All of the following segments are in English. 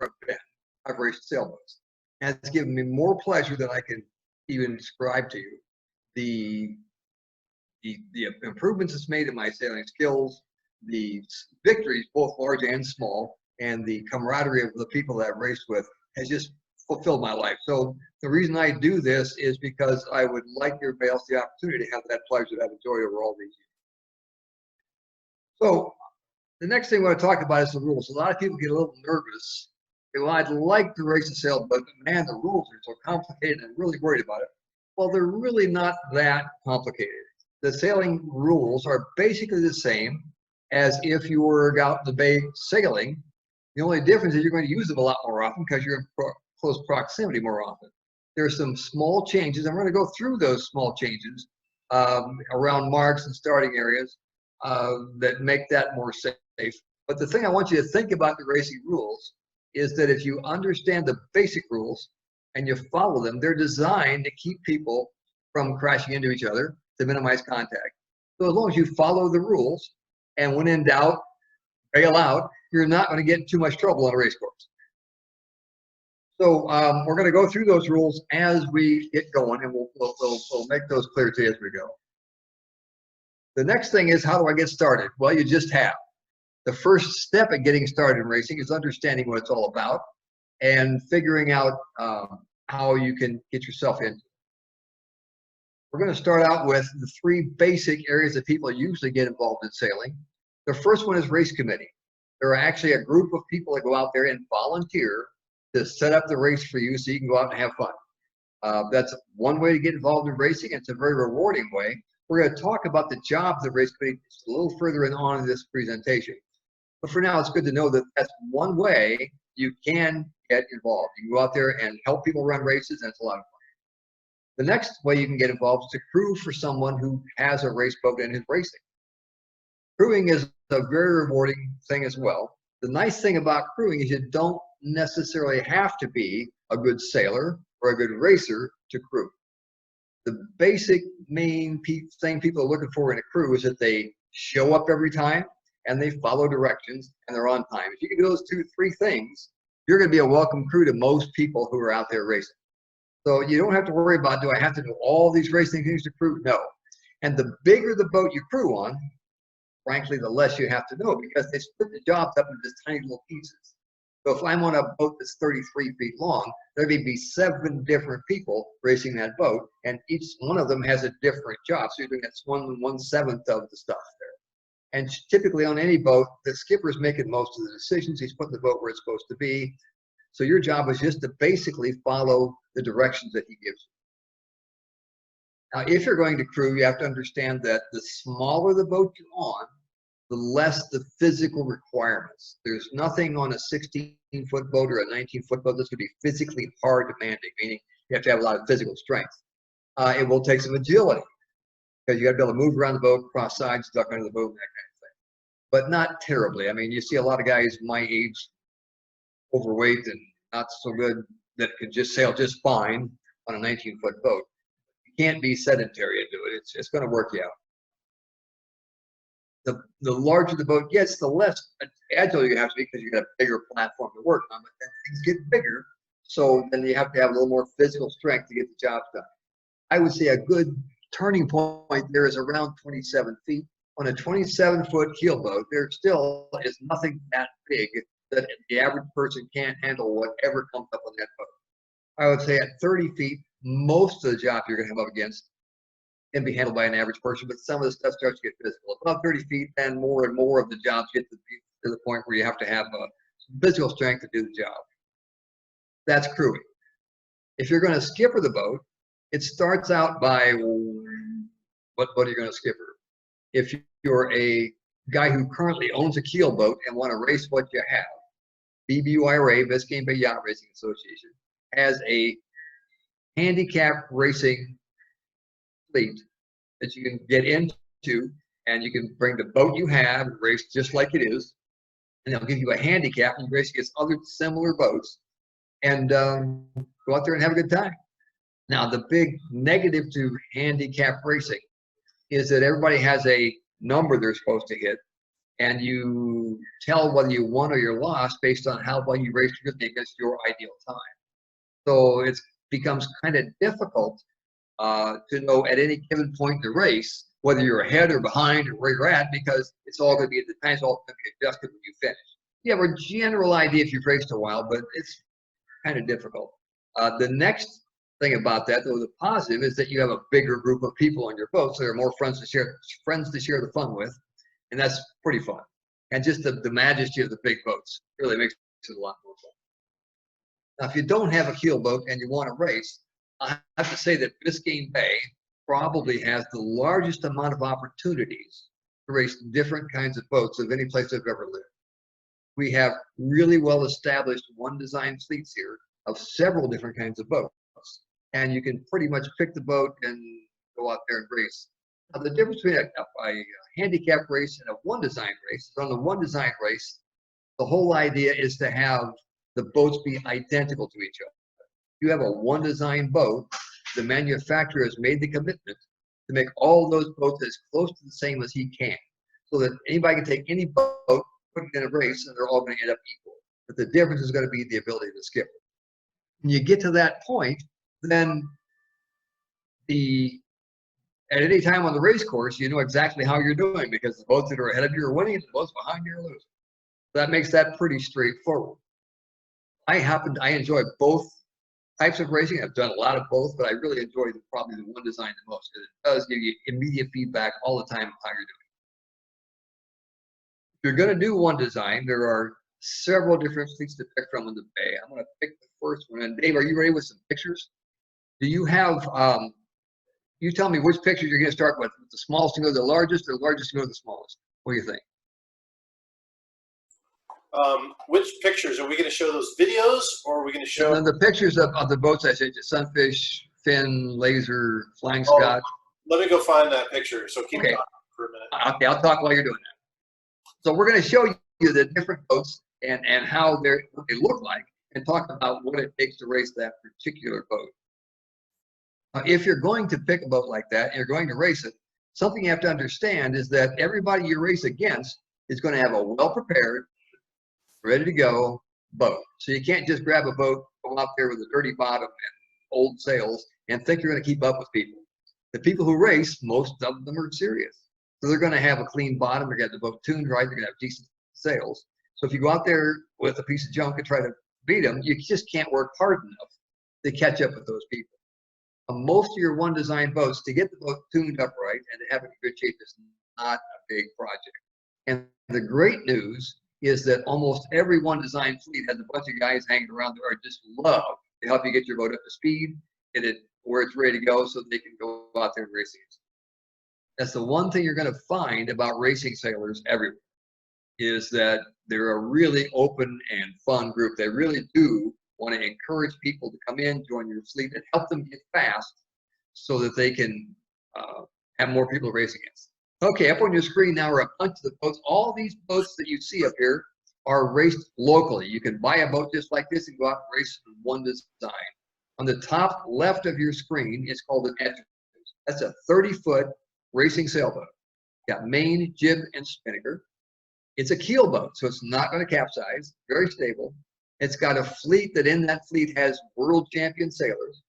I've been, I've raced sailboats. And it's given me more pleasure than I can even describe to you. The improvements it's made in my sailing skills, the victories, both large and small, and the camaraderie of the people that I've raced with has just fulfilled my life. So the reason I do this is because I would like everybody else the opportunity to have that pleasure that I've enjoyed over all these years. So the next thing I want to talk about is the rules. A lot of people get a little nervous. Well, I'd like to race a sailboat, but man, the rules are so complicated and I'm really worried about it. Well, they're really not that complicated. The sailing rules are basically the same as if you were out in the bay sailing. The only difference is you're going to use them a lot more often because you're in close proximity more often. There are some small changes. I'm going to go through those small changes around marks and starting areas that make that more safe. But the thing I want you to think about the racing rules is that if you understand the basic rules and you follow them, they're designed to keep people from crashing into each other to minimize contact. So as long as you follow the rules and when in doubt, bail out, you're not going to get in too much trouble on a race course. So we're going to go through those rules as we get going, and we'll make those clear to you as we go. The next thing is, how do I get started? Well, you just have. The first step at getting started in racing is understanding what it's all about and figuring out how you can get yourself into it. We're going to start out with the three basic areas that people usually get involved in sailing. The first one is race committee. There are actually a group of people that go out there and volunteer to set up the race for you so you can go out and have fun. That's one way to get involved in racing. It's a very rewarding way. We're going to talk about the job of the race committee a little further on in this presentation. But for now, it's good to know that that's one way you can get involved. You can go out there and help people run races, and it's a lot of fun. The next way you can get involved is to crew for someone who has a race boat and is racing. Crewing is a very rewarding thing as well. The nice thing about crewing is you don't necessarily have to be a good sailor or a good racer to crew. The basic main thing people are looking for in a crew is that they show up every time and they follow directions and they're on time. If you can do those three things, you're going to be a welcome crew to most people who are out there racing. So you don't have to worry about, do I have to do all these racing things to crew? No. And the bigger the boat you crew on, frankly, the less you have to know, because they split the jobs up into just tiny little pieces. So if I'm on a boat that's 33 feet long, there may be 7 different people racing that boat, and each one of them has a different job. So you're doing that's 1/7 of the stuff there. And typically on any boat, the skipper's making most of the decisions. He's putting the boat where it's supposed to be. So your job is just to basically follow the directions that he gives you. Now, if you're going to crew, you have to understand that the smaller the boat you're on, the less the physical requirements. There's nothing on a 16-foot boat or a 19-foot boat that's going to be physically hard demanding, meaning you have to have a lot of physical strength. It will take some agility, because you got to be able to move around the boat, cross sides, duck under the boat, that kind of thing. But not terribly. I mean, you see a lot of guys my age, overweight and not so good, that can just sail just fine on a 19-foot boat. You can't be sedentary and do it. It's going to work you out. The larger the boat gets, the less agile you have to be, because you got a bigger platform to work on. But then things get bigger, so then you have to have a little more physical strength to get the job done. I would say a good turning point there is around 27 feet. On a 27-foot keelboat, there still is nothing that big that the average person can't handle whatever comes up on that boat. I would say at 30 feet, most of the job you're going to have up against can be handled by an average person, but some of the stuff starts to get physical. Above 30 feet, then more and more of the jobs get to the point where you have to have physical strength to do the job. That's crewing. If you're going to skipper the boat, it starts out by what are you going to skipper? If you're a guy who currently owns a keelboat and want to race what you have, BBYRA, Biscayne Bay Yacht Racing Association, has a handicap racing fleet that you can get into, and you can bring the boat you have and race just like it is, and they'll give you a handicap and you race against other similar boats and go out there and have a good time. Now, the big negative to handicap racing is that everybody has a number they're supposed to hit, and you tell whether you won or you're lost based on how well you raced against your ideal time. So it becomes kind of difficult to know at any given point in the race whether you're ahead or behind or where you're at, because it's all going to be, the time's all going to be adjusted when you finish. You have a general idea if you've raced a while, but it's kind of difficult. The next thing about that, though, the positive is that you have a bigger group of people on your boat, so there are more friends to share the fun with, and that's pretty fun. And just the majesty of the big boats really makes it a lot more fun. Now, if you don't have a keel boat and you want to race, I have to say that Biscayne Bay probably has the largest amount of opportunities to race different kinds of boats of any place I've ever lived. We have really well-established one-design fleets here of several different kinds of boats, and you can pretty much pick the boat and go out there and race. Now, the difference between a handicap race and a one-design race is on the one-design race, the whole idea is to have the boats be identical to each other. If you have a one-design boat, the manufacturer has made the commitment to make all those boats as close to the same as he can, so that anybody can take any boat, put it in a race, and they're all going to end up equal. But the difference is going to be the ability to skip it. When you get to that point, then at any time on the race course, you know exactly how you're doing, because the boats that are ahead of you are winning and the boats behind you are losing. That makes that pretty straightforward. I enjoy both types of racing. I've done a lot of both, but I really enjoy probably the one design the most, because it does give you immediate feedback all the time of how you're doing. If you're going to do one design, there are several different fleets to pick from in the bay. I'm going to pick the first one. And Dave, are you ready with some pictures? Do you have, you tell me which pictures you're going to start with. The smallest to go to the largest, or the largest to go to the smallest? What do you think? Which pictures? Are we going to show those videos, or are we going to show the pictures of the boats I said, Sunfish, Finn, Laser, Flying Scot? Let me go find that picture. So keep talking for a minute. Okay, I'll talk while you're doing that. So we're going to show you the different boats and how what they look like, and talk about what it takes to race that particular boat. If you're going to pick a boat like that and you're going to race it, something you have to understand is that everybody you race against is going to have a well-prepared, ready to go boat. So you can't just grab a boat, go out there with a dirty bottom and old sails and think you're going to keep up with people. The people who race, most of them are serious. So they're going to have a clean bottom, they're going to have the boat tuned right, they're going to have decent sails. So if you go out there with a piece of junk and try to beat them, you just can't work hard enough to catch up with those people. Most of your one design boats, to get the boat tuned up right and to have it in good shape, is not a big project. And the great news is that almost every one design fleet has a bunch of guys hanging around there who just love to help you get your boat up to speed, get it where it's ready to go, so they can go out there and race against it. That's the one thing you're going to find about racing sailors everywhere, is that they're a really open and fun group. They really do want to encourage people to come in, join your fleet, and help them get fast so that they can have more people to race against. Okay, up on your screen now are a bunch of the boats. All these boats that you see up here are raced locally. You can buy a boat just like this and go out and race with one design. On the top left of your screen, it's called an edge. That's a 30-foot racing sailboat. Got main, jib, and spinnaker. It's a keel boat, so it's not going to capsize. Very stable. It's got a fleet that in that fleet has world champion sailors,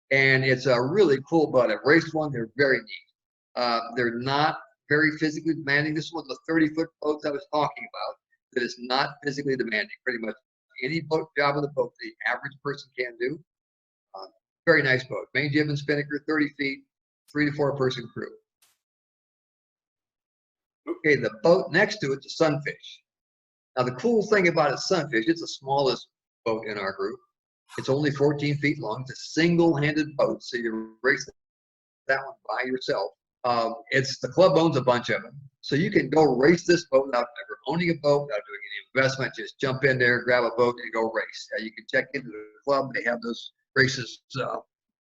and it's a really cool boat. I've raced one. They're very neat. They're not very physically demanding. This is one of the 30-foot boats I was talking about that is not physically demanding. Pretty much any boat job on the boat the average person can do. Very nice boat. Main jib and spinnaker, 30 feet, 3 to 4 person crew. Okay, the boat next to it's a Sunfish. Now the cool thing about a Sunfish, it's the smallest boat in our group. It's only 14 feet long. It's a single-handed boat, so you race that one by yourself. The club owns a bunch of them, so you can go race this boat without ever owning a boat, without doing any investment. Just jump in there, grab a boat, and go race. You can check into the club. They have those races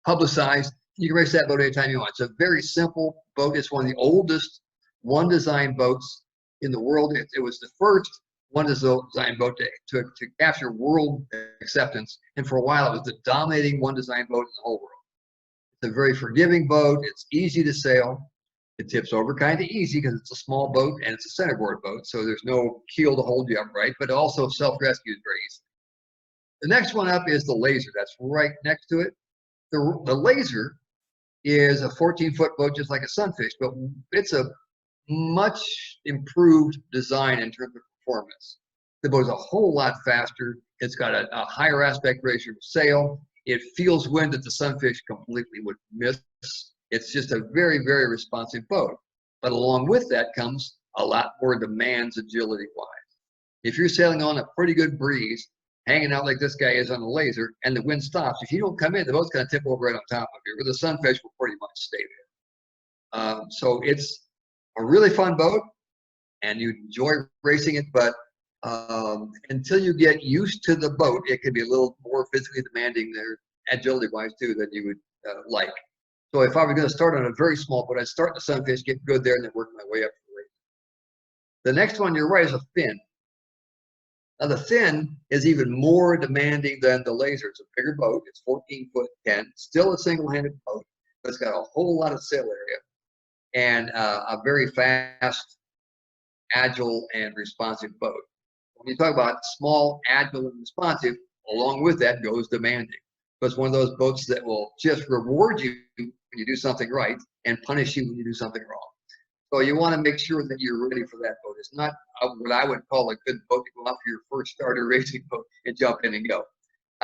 publicized. You can race that boat anytime you want. It's a very simple boat. It's one of the oldest one design boats in the world. It was the first one design boat to capture world acceptance, and for a while it was the dominating one design boat in the whole world. It's a very forgiving boat. It's easy to sail. It tips over kind of easy because it's a small boat and it's a centerboard boat, so there's no keel to hold you upright, but it also self-rescues very easily. The next one up is the laser. That's right next to it. The laser is a 14-foot boat just like a Sunfish, but it's a much improved design in terms of performance. The boat is a whole lot faster. It's got a higher aspect ratio sail. It feels wind that the Sunfish completely would miss. It's just a very, very responsive boat. But along with that comes a lot more demands agility-wise. If you're sailing on a pretty good breeze, hanging out like this guy is on the laser, and the wind stops, if you don't come in, the boat's going to tip over right on top of you, where the Sunfish will pretty much stay there. So it's a really fun boat, and you enjoy racing it, but until you get used to the boat, it can be a little more physically demanding there, agility-wise too, than you would like. So if I were going to start on a very small boat, I'd start the Sunfish, get good there, and then work my way up to the race. The next one, you're right, is a fin. Now the fin is even more demanding than the laser. It's a bigger boat. It's 14 foot 10, still a single-handed boat, but it's got a whole lot of sail area and a very fast, agile, and responsive boat. When you talk about small, agile, and responsive, along with that goes demanding. So it's one of those boats that will just reward you when you do something right and punish you when you do something wrong. So you want to make sure that you're ready for that boat. It's not what I would call a good boat to go out for your first starter racing boat and jump in and go.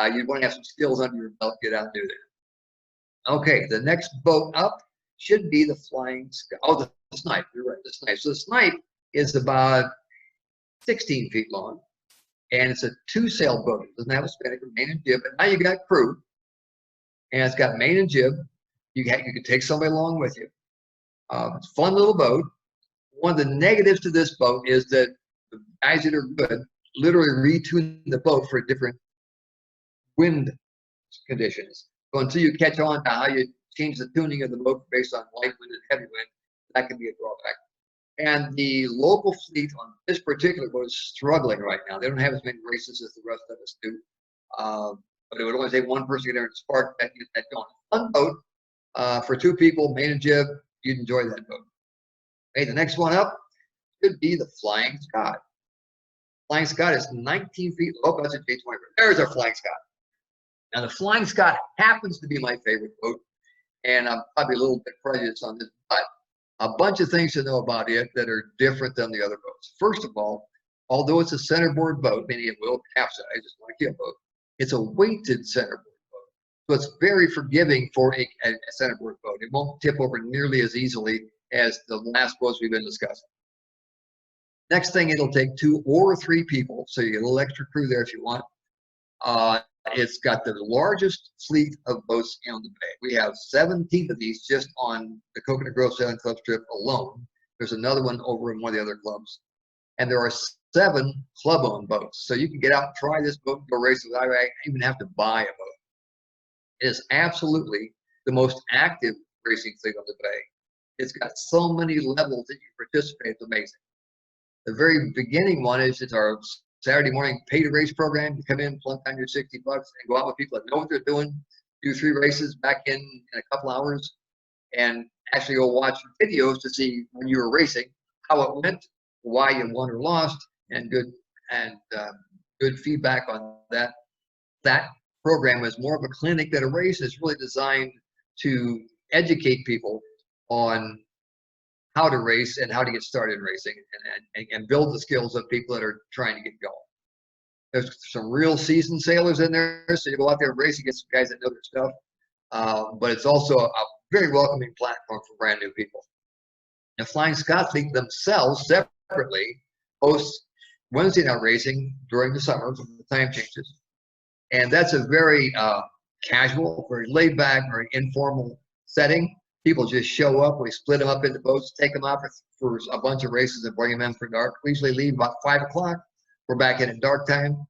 You want to have some skills under your belt, get out and do that. Okay, the next boat up should be the Flying Scout. Oh, the Snipe. You're right, the Snipe. So the Snipe is about 16 feet long, and it's a two-sail boat. It doesn't have a spinnaker, main and jib, but now you got crew, and it's got main and jib. You can take somebody along with you. It's a fun little boat. One of the negatives to this boat is that the guys that are good literally retune the boat for different wind conditions. So until you catch on to how you change the tuning of the boat based on light wind and heavy wind, that can be a drawback. And the local fleet on this particular boat is struggling right now. They don't have as many races as the rest of us do. But it would only take one person to get there and spark that, get that going. Fun boat for two people, main and jib. You'd enjoy that boat. Okay, the next one up should be the Flying Scot. Flying Scot is 19 feet. Oh, that's a J20. There's our Flying Scot. Now, the Flying Scot happens to be my favorite boat, and I'm probably a little bit prejudiced on this, but a bunch of things to know about it that are different than the other boats. First of all, although it's a centerboard boat, meaning it will capsize just like a boat, it's a weighted centerboard. So it's very forgiving for a centerboard boat. It won't tip over nearly as easily as the last boats we've been discussing. Next thing, it'll take 2 or 3 people, so you get a little extra crew there if you want. It's got the largest fleet of boats on the bay. We have 17 of these just on the Coconut Grove Sailing Club strip alone. There's another one over in one of the other clubs. And there are 7 club-owned boats. So you can get out and try this boat and go race without even have to buy a boat. It is absolutely the most active racing fleet on the bay. It's got so many levels that you participate. It's amazing. The very beginning one is it's our Saturday morning pay to race program. You come in, plunk down your $60 and go out with people that know what they're doing, do 3 races back in a couple hours, and actually go watch videos to see when you were racing, how it went, why you won or lost, and good feedback on that. That program is more of a clinic than a race. It's really designed to educate people on how to race and how to get started in racing and build the skills of people that are trying to get going. There's some real seasoned sailors in there, so you go out there and race against some guys that know their stuff. But it's also a very welcoming platform for brand new people. The Flying Scot fleet themselves separately hosts Wednesday night racing during the summer when the time changes. And that's a very casual, very laid back, very informal setting. People just show up. We split them up into boats, take them out for a bunch of races and bring them in for dark. We usually leave about 5 o'clock. We're back in at dark time.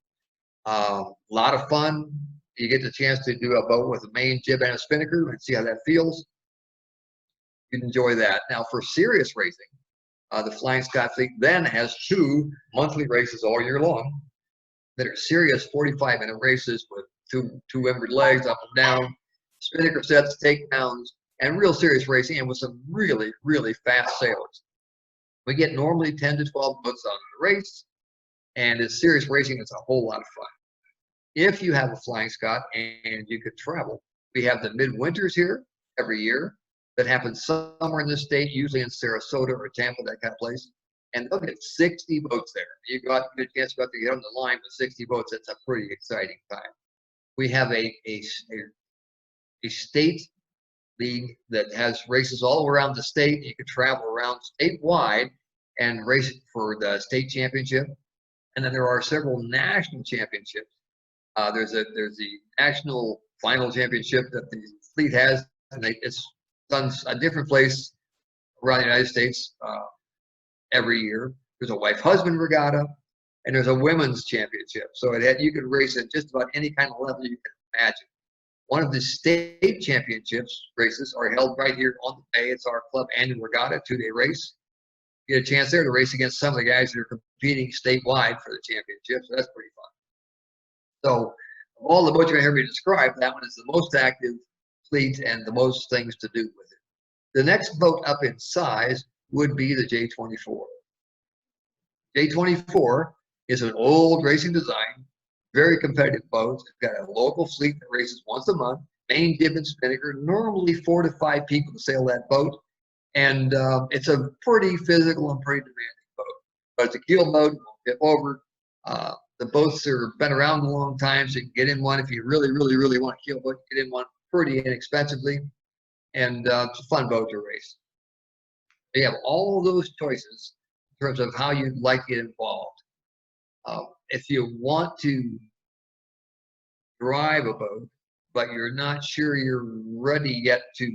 A lot of fun. You get the chance to do a boat with a main jib and a spinnaker and see how that feels. You'd enjoy that. Now, for serious racing, the Flying Scot fleet then has 2 monthly races all year long that are serious 45-minute races with two inward legs up and down, spinnaker sets, takedowns, and real serious racing, and with some really, really fast sailors. We get normally 10 to 12 boats on the race, and it's serious racing. It's a whole lot of fun. If you have a Flying Scot and you could travel, we have the midwinters here every year that happens somewhere in the state, usually in Sarasota or Tampa, that kind of place. And they'll get 60 boats there. You got a chance to go out there, get on the line with 60 boats. It's a pretty exciting time. We have a state league that has races all around the state. You can travel around statewide and race for the state championship. And then there are several national championships. There's the national final championship that the fleet has, and it's done a different place around the United States every year. There's a wife-husband regatta, and there's a women's championship. So you could race at just about any kind of level you can imagine. One of the state championships races are held right here on the bay. It's our club annual regatta, 2-day race. You get a chance there to race against some of the guys that are competing statewide for the championship, so that's pretty fun. So of all the boats you're going to hear me describe, that one is the most active fleet and the most things to do with it. The next boat up in size would be the J24. J24 is an old racing design, very competitive boat. It's got a local fleet that races once a month, main jib and spinnaker, normally 4 to 5 people to sail that boat. And it's a pretty physical and pretty demanding boat. But it's a keel boat, tip over. The boats have been around a long time, so you can get in one if you really, really, really want a keel boat. Get in one pretty inexpensively, and it's a fun boat to race. You have all those choices in terms of how you'd like to get involved. If you want to drive a boat, but you're not sure you're ready yet to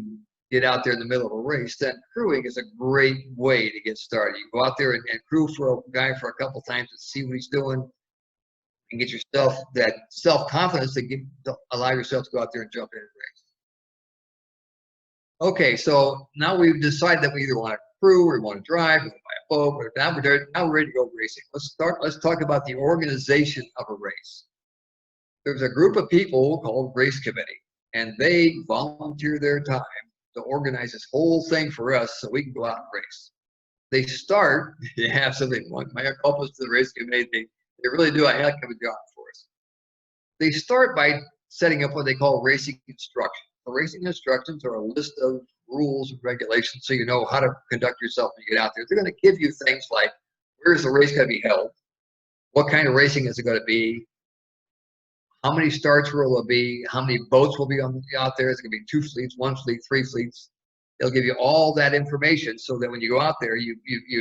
get out there in the middle of a race, then crewing is a great way to get started. You go out there and crew for a guy for a couple times to see what he's doing, and get yourself that self-confidence to allow yourself to go out there and jump in and race. Okay, so now we've decided that we either want to crew or we want to drive, we want to buy a boat, but now we're ready to go racing. Let's talk about the organization of a race. There's a group of people called race committee, and they volunteer their time to organize this whole thing for us so we can go out and race. They start, so they want my accomplice to the race committee. They really do a heck of a job for us. They start by setting up what they call racing instructions. The racing instructions are a list of rules and regulations so you know how to conduct yourself when you get out there. They're going to give you things like, where is the race going to be held? What kind of racing is it going to be? How many starts will there be? How many boats will be out there? Is it going to be 2 fleets, 1 fleet, 3 fleets? They'll give you all that information so that when you go out there, you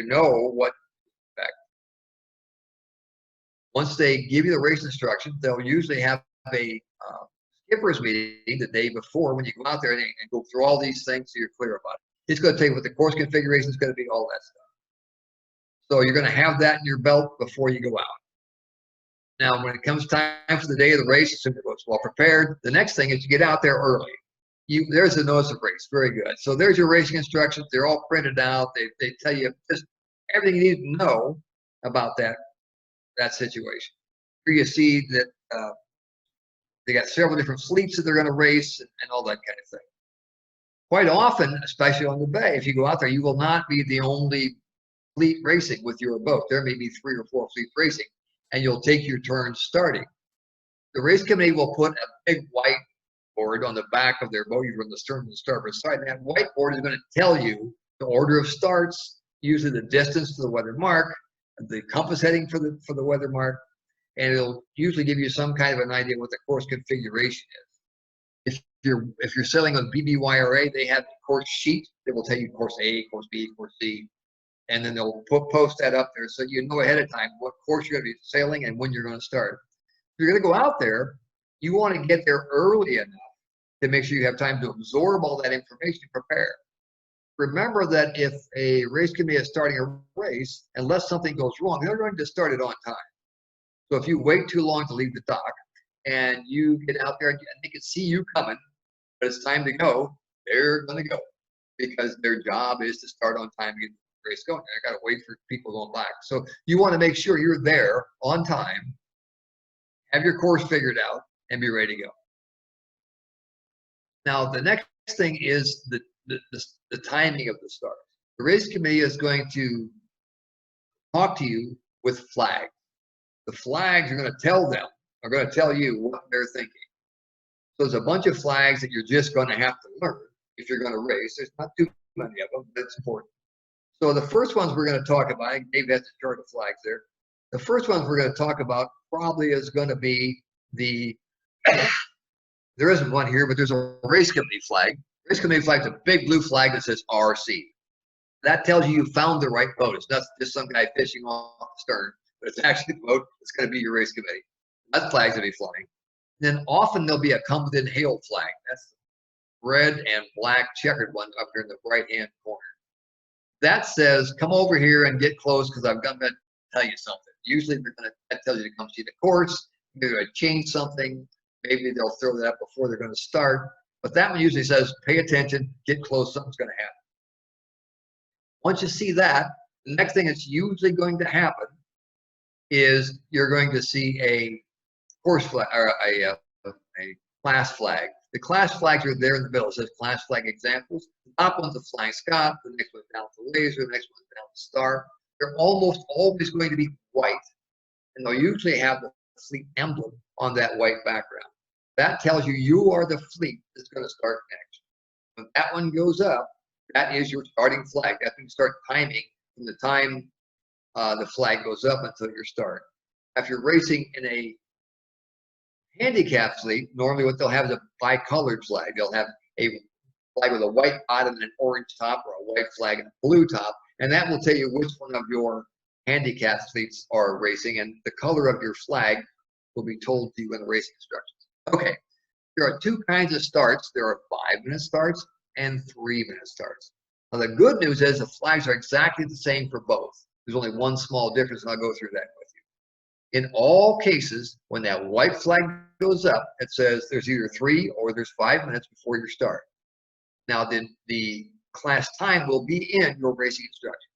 know what to expect. Once they give you the race instructions, they'll usually have a skipper's meeting the day before when you go out there and go through all these things so you're clear about it. It's going to tell you what the course configuration is going to be, all that stuff. So you're going to have that in your belt before you go out. Now, when it comes time for the day of the race, assuming the boat's well prepared, the next thing is you get out there early. There's a notice of race. Very good. So there's your racing instructions. They're all printed out. They tell you just everything you need to know about that situation. Here you see that they got several different fleets that they're going to race and all that kind of thing. Quite often, especially on the bay, if you go out there, you will not be the only fleet racing with your boat. There may be 3 or 4 fleets racing, and you'll take your turn starting. The race committee will put a big whiteboard on the back of their boat, either on the stern and the starboard side. And that whiteboard is going to tell you the order of starts, usually the distance to the weather mark, the compass heading for the weather mark, and it'll usually give you some kind of an idea what the course configuration is. If you're sailing on BBYRA, they have a course sheet that will tell you course A, course B, course C, and then they'll post that up there so you know ahead of time what course you're going to be sailing and when you're going to start. If you're going to go out there, you want to get there early enough to make sure you have time to absorb all that information and prepare. Remember that if a race committee is starting a race, unless something goes wrong, they're going to start it on time. So if you wait too long to leave the dock and you get out there and they can see you coming, but it's time to go, they're going to go because their job is to start on time and get the race going. I got to wait for people going back. So you want to make sure you're there on time, have your course figured out, and be ready to go. Now, the next thing is the timing of the start. The race committee is going to talk to you with flags. The flags are going to tell them, are going to tell you what they're thinking. So there's a bunch of flags that you're just going to have to learn if you're going to race. There's not too many of them, but it's important. So the first ones we're going to talk about, Dave has a chart of flags there. The first ones we're going to talk about probably is going to be the, there isn't one here, but there's a race committee flag. Race committee flag is a big blue flag that says RC. That tells you found the right boat. It's not just some guy fishing off the stern, but it's actually the boat that's going to be your race committee. That flag's going to be flying. Then often there'll be a come within hail flag. That's the red and black checkered one up here in the right-hand corner. That says, come over here and get close because I'm going to tell you something. Usually that tells you to come see the course. Maybe they're going to change something. Maybe they'll throw that up before they're going to start. But that one usually says, pay attention, get close, something's going to happen. Once you see that, the next thing that's usually going to happen is you're going to see a course flag or a class flag. The class flags are there in the middle. It says class flag examples. The top one's a Flying Scot, the next one's down to Laser, the next one's down to Star. They're almost always going to be white, and they'll usually have the fleet emblem on that white background. That tells you you are the fleet that's going to start next. When that one goes up, that is your starting flag. That's when you start timing from the time the flag goes up until your start. If you're racing in a handicap fleet, normally what they'll have is a bicolored flag. They'll have a flag with a white bottom and an orange top, or a white flag and a blue top, and that will tell you which one of your handicap fleets are racing, and the color of your flag will be told to you in the racing instructions. Okay, there are two kinds of starts. There are 5-minute starts and 3-minute starts. Now the good news is the flags are exactly the same for both. There's only one small difference, and I'll go through that with you. In all cases, when that white flag goes up, it says there's either 3 or there's 5 minutes before your start. Now then, the class time will be in your racing instructions.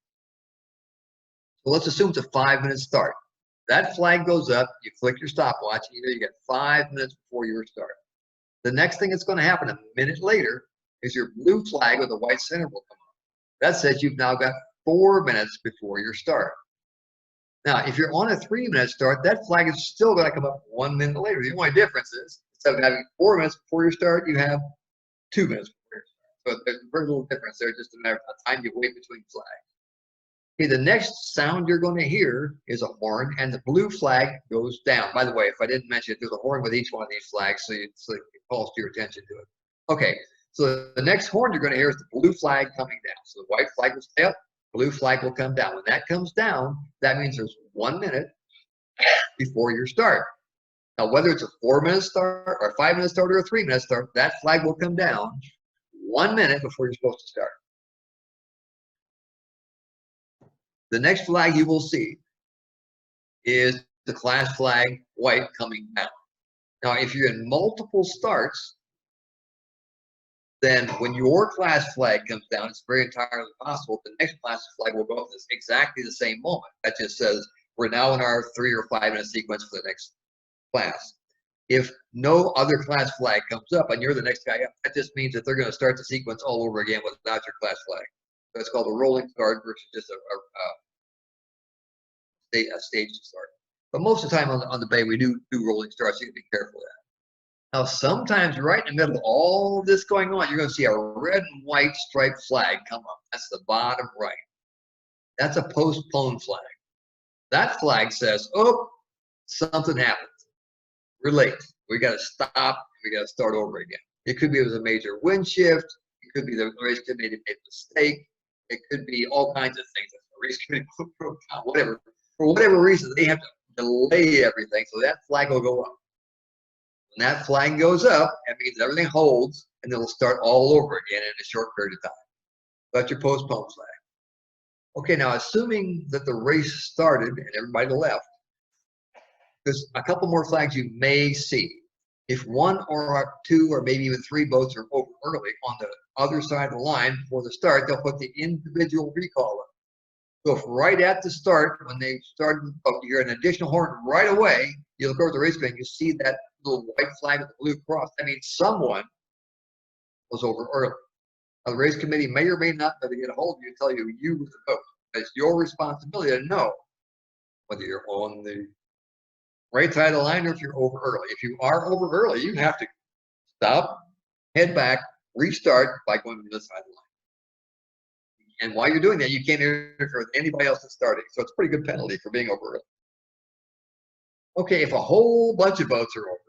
So let's assume it's a 5-minute start. That flag goes up, you click your stopwatch, and you know you got 5 minutes before your start. The next thing that's going to happen a minute later is your blue flag with a white center will come up. That says you've now got 4 minutes before your start. Now, if you're on a 3-minute start, that flag is still going to come up 1 minute later. The only difference is instead of having 4 minutes before your start, you have 2 minutes before your start. So there's very little difference there, just a matter of time you wait between flags. Okay, the next sound you're going to hear is a horn, and the blue flag goes down. By the way, if I didn't mention it, there's a horn with each one of these flags, so it calls to your attention to it. Okay, so the next horn you're going to hear is the blue flag coming down. So the white flag will stay up, blue flag will come down. When that comes down, that means there's 1 minute before your start. Now, whether it's a 4-minute start or a 5-minute start or a 3-minute start, that flag will come down 1 minute before you're supposed to start. The next flag you will see is the class flag white coming down. Now, if you're in multiple starts, then when your class flag comes down, it's very entirely possible the next class flag will go up at exactly the same moment. That just says we're now in our 3 or 5 minute sequence for the next class. If no other class flag comes up and you're the next guy up, that just means that they're going to start the sequence all over again without your class flag. So it's called a rolling start versus just a stage start. But most of the time on the bay, we do rolling starts, so you can be careful of that. Now, sometimes right in the middle of all this going on, you're going to see a red and white striped flag come up. That's the bottom right. That's a postpone flag. That flag says, oh, something happened. We're late. We got to stop. We got to start over again. It could be it was a major wind shift. It could be the race committee made a mistake. It could be all kinds of things. The race committee broke down, whatever. For whatever reason, they have to delay everything, so that flag will go up. When that flag goes up, that means everything holds, and it'll start all over again in a short period of time. That's your postpone flag. Okay, now assuming that the race started and everybody left, there's a couple more flags you may see. If 1 or 2 or maybe even 3 boats are over early on the other side of the line before the start, they'll put the individual recall up. So if right at the start, when they started, you hear an additional horn right away, you look over the race bank, you see that little white flag with the blue cross. That means someone was over early. Now, the race committee may or may not be able to get a hold of you and tell you you was the boat. It's your responsibility to know whether you're on the right side of the line or if you're over early. If you are over early, you have to stop, head back, restart by going to the side of the line. And while you're doing that, you can't interfere with anybody else that's starting. So it's a pretty good penalty for being over early. Okay, if a whole bunch of boats are over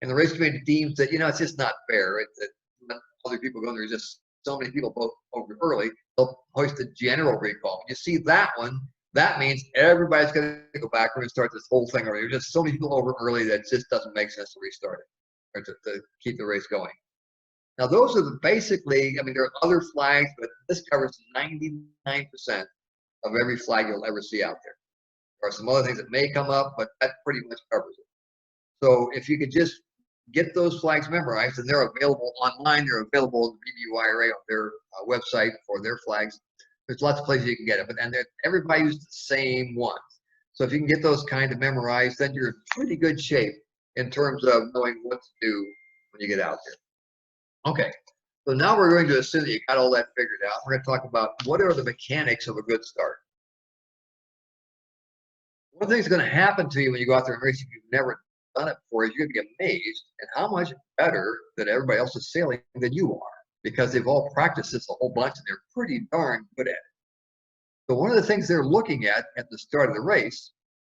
and the race committee deems that, it's just not fair, that other people going, there's just so many people both over early, they'll hoist a general recall. You see that one, that means everybody's going to go back and start this whole thing over. There's just so many people over early that it just doesn't make sense to restart it or to keep the race going. Now, those are basically, there are other flags, but this covers 99% of every flag you'll ever see out there. There are some other things that may come up, but that pretty much covers it. So if you could just get those flags memorized, and they're available online, they're available on the BBUIRA on their website for their flags. There's lots of places you can get it, but everybody uses the same ones. So if you can get those kind of memorized, then you're in pretty good shape in terms of knowing what to do when you get out there. Okay, so now we're going to assume that you got all that figured out. We're going to talk about what are the mechanics of a good start. One thing that's going to happen to you when you go out there and race if you've never done it before is you're going to be amazed at how much better that everybody else is sailing than you are, because they've all practiced this a whole bunch and they're pretty darn good at it. So one of the things they're looking at the start of the race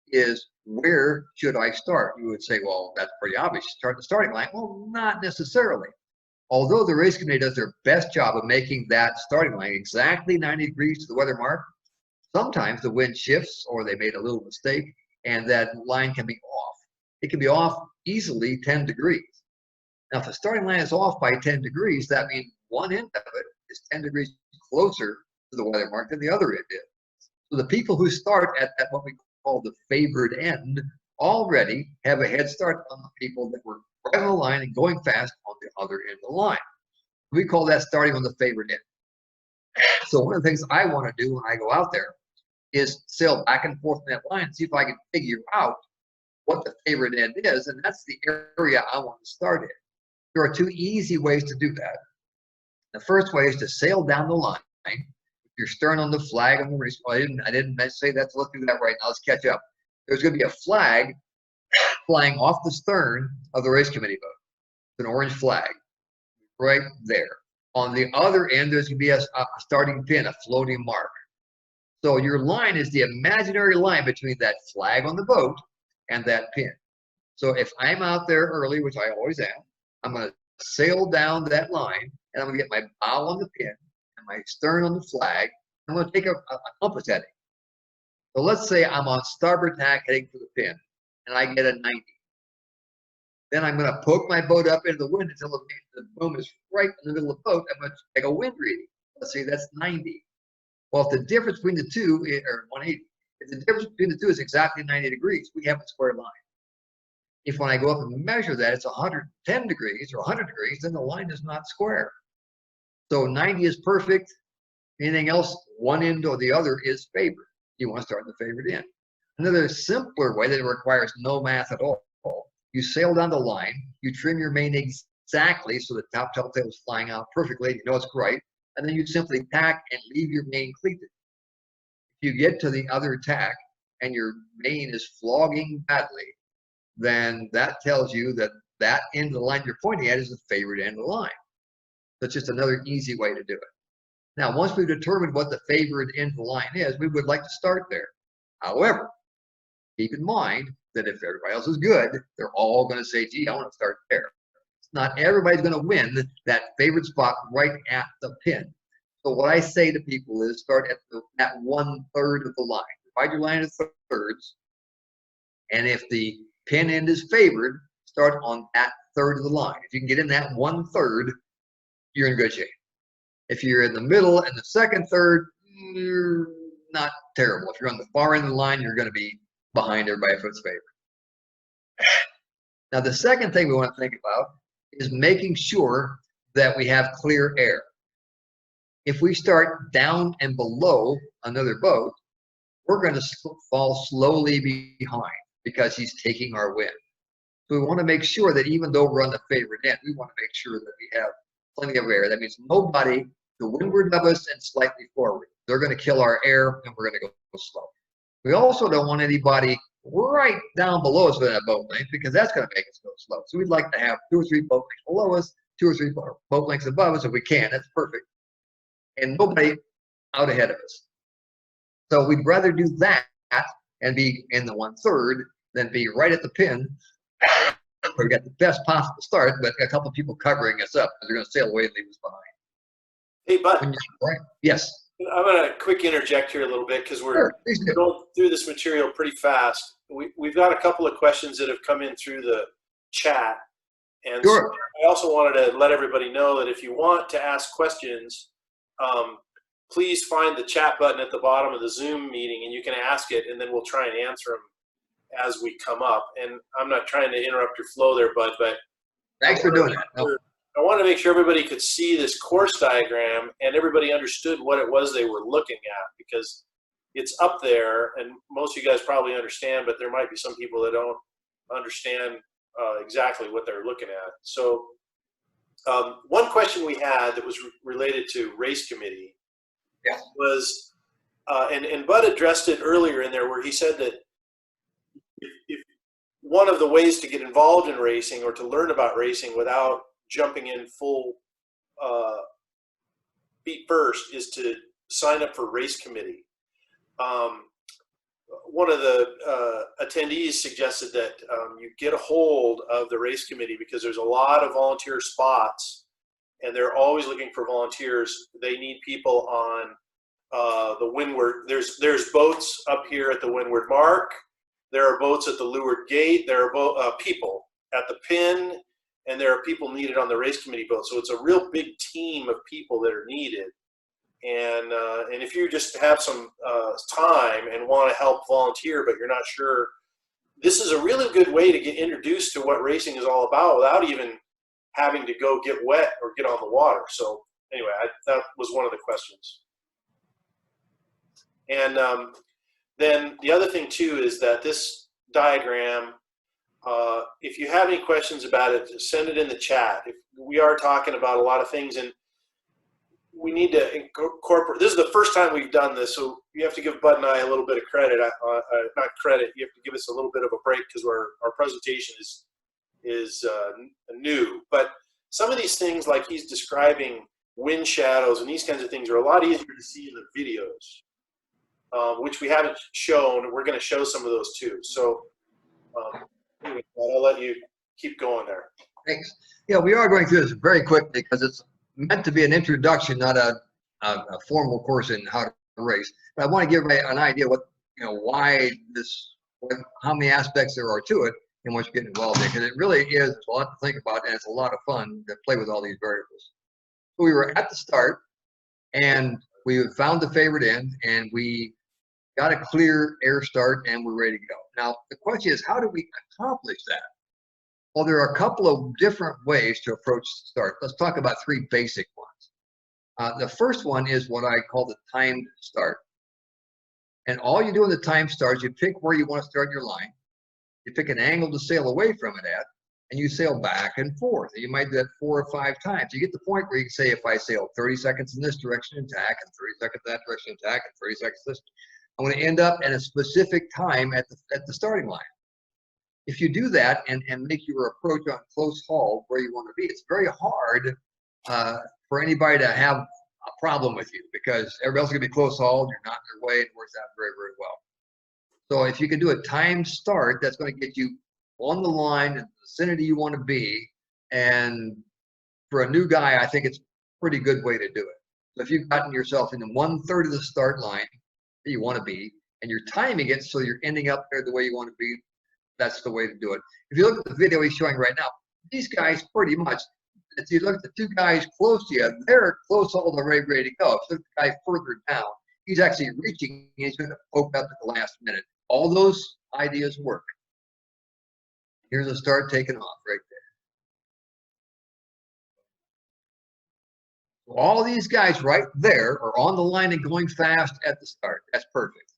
is, where should I start? You would say, well, that's pretty obvious. Start the starting line. Well, not necessarily. Although the race committee does their best job of making that starting line exactly 90 degrees to the weather mark, sometimes the wind shifts or they made a little mistake and that line can be off. It can be off easily 10 degrees. Now, if the starting line is off by 10 degrees, that means one end of it is 10 degrees closer to the weather mark than the other end is. So the people who start at what we call the favored end already have a head start on the people that were right on the line and going fast on the other end of the line. We call that starting on the favored end. So one of the things I want to do when I go out there is sail back and forth in that line and see if I can figure out what the favored end is, and that's the area I want to start in. There are two easy ways to do that. The first way is to sail down the line. If you're stern on the flag on the race, well, I didn't say that, so let's do that right now. Let's catch up. There's going to be a flag flying off the stern of the race committee boat. It's an orange flag right there. On the other end, there's going to be a starting pin, a floating mark. So your line is the imaginary line between that flag on the boat and that pin. So if I'm out there early, which I always am, I'm going to sail down that line, and I'm going to get my bow on the pin and my stern on the flag. I'm going to take a compass heading. So let's say I'm on starboard tack heading for the pin, and I get a 90. Then I'm going to poke my boat up into the wind until the boom is right in the middle of the boat. I'm going to take a wind reading. Let's see, that's 90. Well, if the difference between the two, or 180, if the difference between the two is exactly 90 degrees, we have a square line. If when I go up and measure that, it's 110 degrees or 100 degrees, then the line is not square. So 90 is perfect. Anything else, one end or the other is favored. You want to start in the favored end. Another simpler way that requires no math at all. You sail down the line, you trim your main exactly so the top tail is flying out perfectly, you know it's right, and then you simply tack and leave your main cleated. If you get to the other tack and your main is flogging badly, then that tells you that that end of the line you're pointing at is the favored end of the line. That's just another easy way to do it. Now, once we've determined what the favored end of the line is, we would like to start there. However, keep in mind that if everybody else is good, they're all going to say, gee, I want to start there. Not everybody's going to win that favorite spot right at the pin. So what I say to people is start at that 1/3 of the line. Divide your line into thirds. And if the pin end is favored, start on that third of the line. If you can get in that 1/3, you're in good shape. If you're in the middle and the second third, you're not terrible. If you're on the far end of the line, you're going to be behind everybody if it's favored. Now, the second thing we want to think about is making sure that we have clear air. If we start down and below another boat, we're going to fall slowly behind because he's taking our wind. So we want to make sure that even though we're on the favored end, we want to make sure that we have plenty of air. That means nobody to windward of us and slightly forward. They're going to kill our air, and we're going to go slow. We also don't want anybody right down below us with that boat length, because that's going to make us go slow. So we'd like to have 2 or 3 boat lengths below us, 2 or 3 boat lengths above us if we can. That's perfect. And nobody out ahead of us. So we'd rather do that and be in the 1/3 than be right at the pin. We got the best possible start, but a couple of people covering us up. They're going to sail away and leave us behind. Hey, Bud. Yes. I'm going to quick interject here a little bit because we're going through this material pretty fast. We've got a couple of questions that have come in through the chat. And so I also wanted to let everybody know that if you want to ask questions, please find the chat button at the bottom of the Zoom meeting and you can ask it, and then we'll try and answer them as we come up. And I'm not trying to interrupt your flow there, Bud, but thanks for doing that. I wanted to make sure everybody could see this course diagram and everybody understood what it was they were looking at, because it's up there and most of you guys probably understand, but there might be some people that don't understand exactly what they're looking at. So one question we had that was related to race committee was, and Bud addressed it earlier in there, where he said that if one of the ways to get involved in racing or to learn about racing without jumping in full feet first is to sign up for race committee. One of the attendees suggested that you get a hold of the race committee because there's a lot of volunteer spots and they're always looking for volunteers. They need people on the windward. There's boats up here at the windward mark. There are boats at the leeward gate. There are people at the pin, and there are people needed on the race committee boat. So it's a real big team of people that are needed. And if you just have some time and want to help volunteer, but you're not sure, this is a really good way to get introduced to what racing is all about without even having to go get wet or get on the water. So anyway, that was one of the questions. And then the other thing too is that this diagram, if you have any questions about it, just send it in the chat. We are talking about a lot of things, and we need to incorporate. This is the first time we've done this, so you have to give Bud and I a little bit of credit. Not credit. You have to give us a little bit of a break because our presentation is new. But some of these things, like he's describing wind shadows and these kinds of things, are a lot easier to see in the videos, which we haven't shown. We're going to show some of those too. So anyway, I'll let you keep going there. Thanks. Yeah, we are going through this very quickly because it's meant to be an introduction, not a formal course in how to race. But I want to give everybody an idea what, why this, how many aspects there are to it and what you get involved in, because it really is a lot to think about, and it's a lot of fun to play with all these variables. So we were at the start and we found the favorite end and we got a clear air start and we're ready to go. Now the question is, how do we accomplish that? Well, there are a couple of different ways to approach the start. Let's talk about 3 basic ones. The first one is what I call the timed start. And all you do in the timed start is you pick where you want to start your line. You pick an angle to sail away from it at, and you sail back and forth. You might do that 4 or 5 times. You get the point where you can say, if I sail 30 seconds in this direction and tack, and 30 seconds in that direction and tack, and 30 seconds this, I'm going to end up at a specific time at the starting line. If you do that and make your approach on close haul where you want to be, it's very hard for anybody to have a problem with you because everybody else is going to be close hauled, you're not in their way, it works out very, very well. So if you can do a timed start, that's going to get you on the line in the vicinity you want to be. And for a new guy, I think it's a pretty good way to do it. So if you've gotten yourself into 1/3 of the start line that you want to be, and you're timing it so you're ending up there the way you want to be, that's the way to do it. If you look at the video he's showing right now, these guys pretty much, if you look at the 2 guys close to you, they're close all the way ready to go. If you look at the guy further down, he's actually reaching, and he's going to poke up at the last minute. All those ideas work. Here's a start taking off right there. So all these guys right there are on the line and going fast at the start. That's perfect.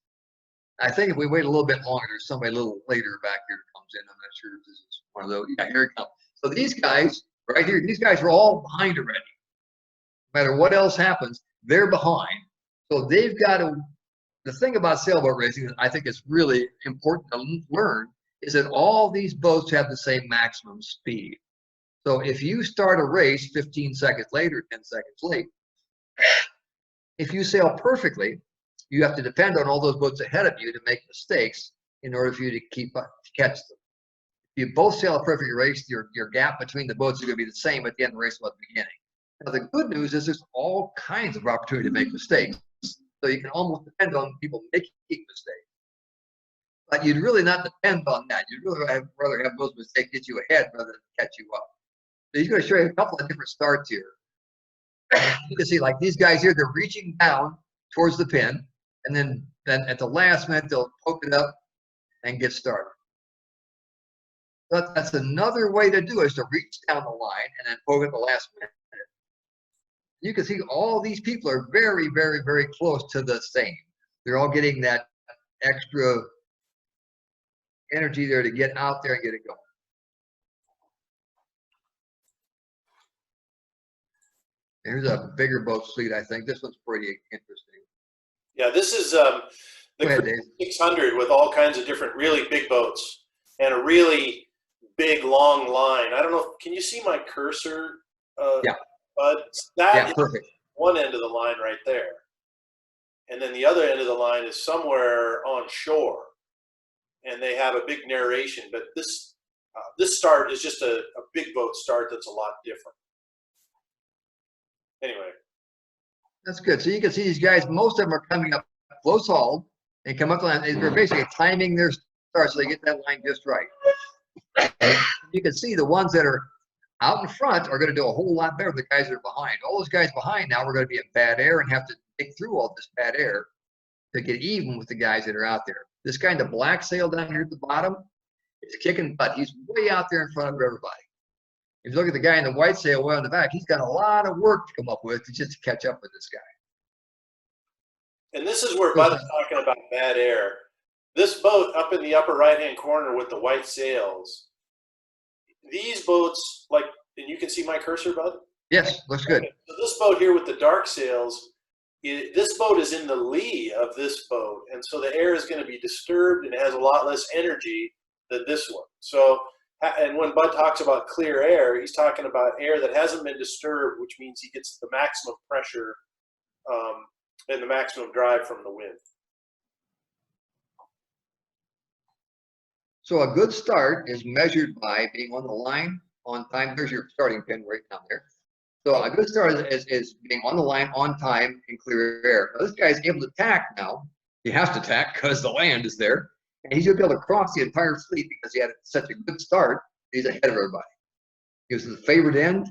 I think if we wait a little bit longer, there's somebody a little later back here that comes in. I'm not sure if this is one of those. Yeah, here it comes. So these guys right here, these guys are all behind already. No matter what else happens, they're behind. So they've got to, the thing about sailboat racing that I think is really important to learn is that all these boats have the same maximum speed. So if you start a race 15 seconds late or 10 seconds late, if you sail perfectly, you have to depend on all those boats ahead of you to make mistakes in order for you to keep up, to catch them. If you both sail a perfect race, your gap between the boats is going to be the same at the end of the race as at the beginning. Now, the good news is there's all kinds of opportunity to make mistakes. So you can almost depend on people making mistakes. But you'd really not depend on that. You'd really rather have those mistakes get you ahead rather than catch you up. So he's going to show you a couple of different starts here. You can see, like these guys here, they're reaching down towards the pin, and then at the last minute, they'll poke it up and get started. But that's another way to do it, is to reach down the line and then poke at the last minute. You can see all these people are very, very, very close to the same. They're all getting that extra energy there to get out there and get it going. Here's a bigger boat fleet, I think. This one's pretty interesting. Yeah, this is the 600 with all kinds of different really big boats and a really big long line. I don't know, can you see my cursor? Yeah. That is perfect. One end of the line right there. And then the other end of the line is somewhere on shore. And they have a big narration, but this start is just a big boat start that's a lot different. Anyway. That's good. So you can see these guys, most of them are coming up close hauled and come up the line. They're basically timing their start so they get that line just right. And you can see the ones that are out in front are going to do a whole lot better than the guys that are behind. All those guys behind now are going to be in bad air and have to dig through all this bad air to get even with the guys that are out there. This guy in the black sail down here at the bottom is kicking butt. He's way out there in front of everybody. If you look at the guy in the white sail way on the back, he's got a lot of work to come up with just to catch up with this guy. And this is where Bud is talking about bad air. This boat up in the upper right-hand corner with the white sails, these boats, like, and you can see my cursor, Bud? Yes, looks good. Okay. So this boat here with the dark sails, this boat is in the lee of this boat, and so the air is going to be disturbed and it has a lot less energy than this one. So, and when Bud talks about clear air, he's talking about air that hasn't been disturbed, which means he gets the maximum pressure and the maximum drive from the wind. So a good start is measured by being on the line on time. There's your starting pin right down there. So a good start is being on the line on time in clear air. Now this guy's able to tack now. He has to tack because the land is there. And he's going to be able to cross the entire fleet because he had such a good start. He's ahead of everybody. He was the favored end,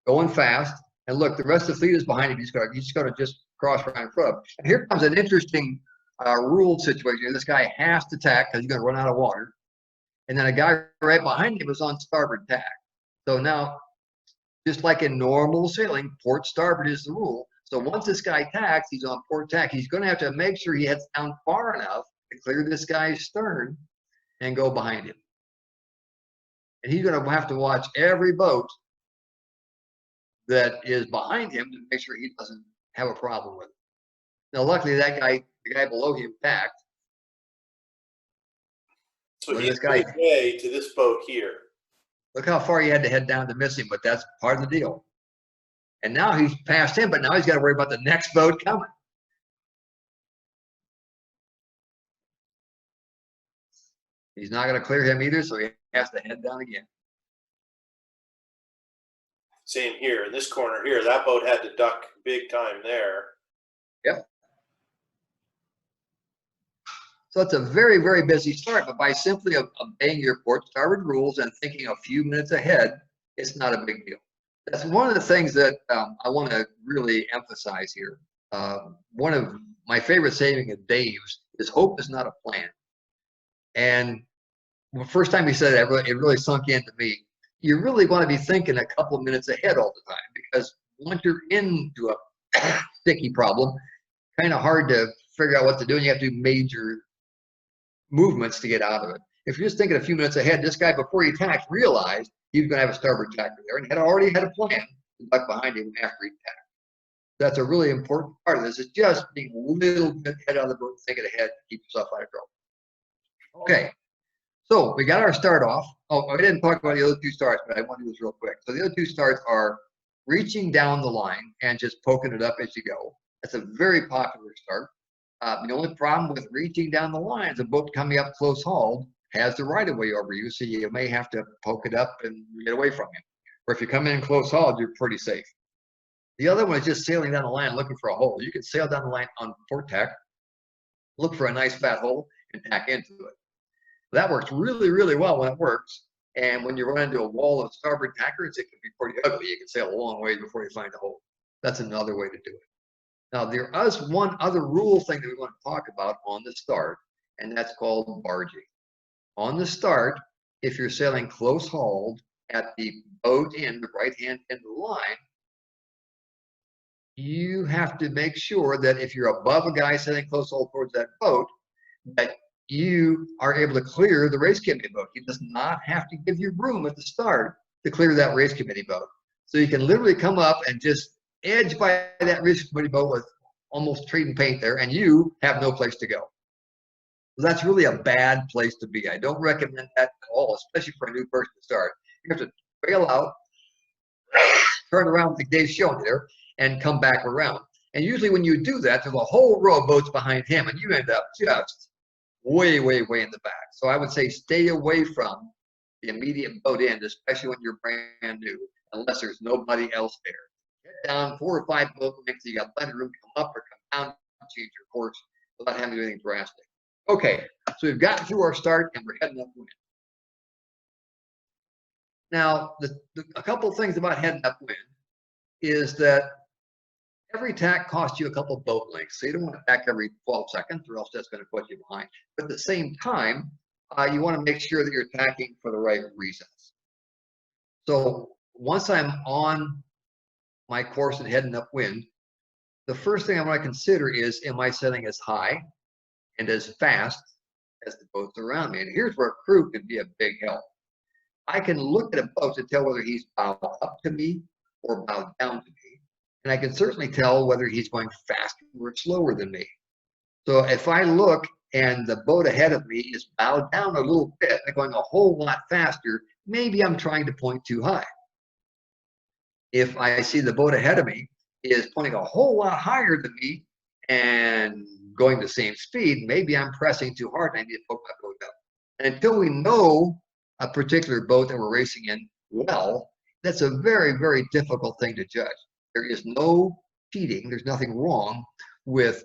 going fast. And look, the rest of the fleet is behind him. He's got to just cross right in front of him. And here comes an interesting rule situation. This guy has to tack because he's going to run out of water. And then a guy right behind him was on starboard tack. So now, just like in normal sailing, port starboard is the rule. So once this guy tacks, he's on port tack. He's going to have to make sure he heads down far enough to clear this guy's stern and go behind him. And he's going to have to watch every boat that is behind him to make sure he doesn't have a problem with it. Now, luckily, that guy, the guy below him, tacked. So he's way to this boat here. Look how far he had to head down to miss him, but that's part of the deal. And now he's past him, but now he's got to worry about the next boat coming. He's not going to clear him either, so he has to head down again. Same here. In this corner here, that boat had to duck big time there. Yep. So it's a very, very busy start, but by simply obeying your port starboard rules and thinking a few minutes ahead, it's not a big deal. That's one of the things that I want to really emphasize here. One of my favorite saying of Dave's is hope is not a plan. And the first time he said that, it really sunk into me. You really want to be thinking a couple of minutes ahead all the time, because once you're into a sticky problem, kind of hard to figure out what to do, and you have to do major movements to get out of it. If you're just thinking a few minutes ahead, this guy, before he tacked, realized he was going to have a starboard tacker there and had already had a plan to duck behind him after he tacked. That's a really important part of this, is just being a little bit head on the boat, thinking ahead, keep yourself out of trouble. Okay, so we got our start off. Oh, I didn't talk about the other two starts, but I want to do this real quick. So the other two starts are reaching down the line and just poking it up as you go. That's a very popular start. The only problem with reaching down the line is a boat coming up close hauled has the right of way over you, so you may have to poke it up and get away from him. Or if you come in close hauled, you're pretty safe. The other one is just sailing down the line looking for a hole. You can sail down the line on port tack, look for a nice fat hole, and tack into it. That works really, really well when it works. And when you run into a wall of starboard tackers, it can be pretty ugly. You can sail a long way before you find a hole. That's another way to do it. Now, there is one other rule thing that we want to talk about on the start, and that's called barging. On the start, if you're sailing close hauled at the boat end, the right-hand end of the line, you have to make sure that if you're above a guy sailing close hauled towards that boat, that you are able to clear the race committee boat. He does not have to give you room at the start to clear that race committee boat. So you can literally come up and just edge by that race committee boat with almost trading paint there, and you have no place to go. So that's really a bad place to be. I don't recommend that at all, especially for a new person to start. You have to bail out, turn around like Dave's showing there, and come back around. And usually when you do that, there's a whole row of boats behind him, and you end up just way, way, way in the back. So I would say stay away from the immediate boat end, especially when you're brand new, unless there's nobody else there. Get down 4 or 5 boat lengths, you got plenty of room to come up or come down, change your course without having to do anything drastic. Okay, so we've gotten through our start and we're heading upwind. Now, a couple of things about heading upwind is that every tack costs you a couple of boat lengths. So you don't want to tack every 12 seconds or else that's going to put you behind. But at the same time, you want to make sure that you're tacking for the right reasons. So once I'm on my course and heading upwind, the first thing I want to consider is, am I sailing as high and as fast as the boats around me? And here's where crew can be a big help. I can look at a boat to tell whether he's bowed up to me or bowed down to me. And I can certainly tell whether he's going faster or slower than me. So if I look and the boat ahead of me is bowed down a little bit and going a whole lot faster, maybe I'm trying to point too high. If I see the boat ahead of me is pointing a whole lot higher than me and going the same speed, maybe I'm pressing too hard and I need to poke my boat up. And until we know a particular boat that we're racing in well, that's a very, very difficult thing to judge. There is no cheating. There's nothing wrong with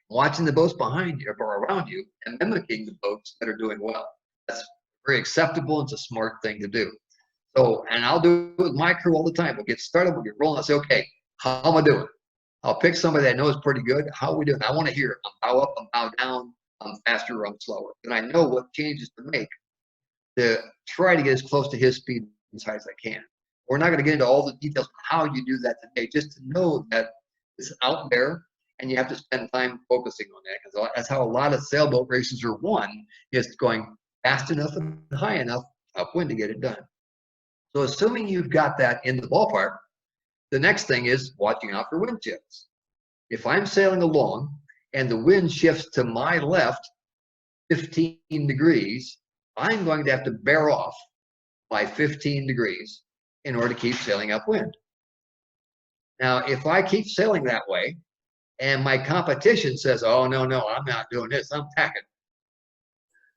watching the boats behind you or around you and mimicking the boats that are doing well. That's very acceptable. It's a smart thing to do. So, and I'll do it with my crew all the time. We'll get started, we'll get rolling. I'll say, okay, how am I doing? I'll pick somebody that knows pretty good. How are we doing? I want to hear it. I'm bow up, I'm bow down, I'm faster or I'm slower. And I know what changes to make to try to get as close to his speed as high as I can. We're not going to get into all the details of how you do that today, just to know that it's out there and you have to spend time focusing on that, because that's how a lot of sailboat races are won, is going fast enough and high enough upwind to get it done. So assuming you've got that in the ballpark, the next thing is watching out for wind shifts. If I'm sailing along and the wind shifts to my left 15 degrees, I'm going to have to bear off by 15 degrees in order to keep sailing upwind. Now, if I keep sailing that way and my competition says, oh, no, I'm not doing this, I'm tacking,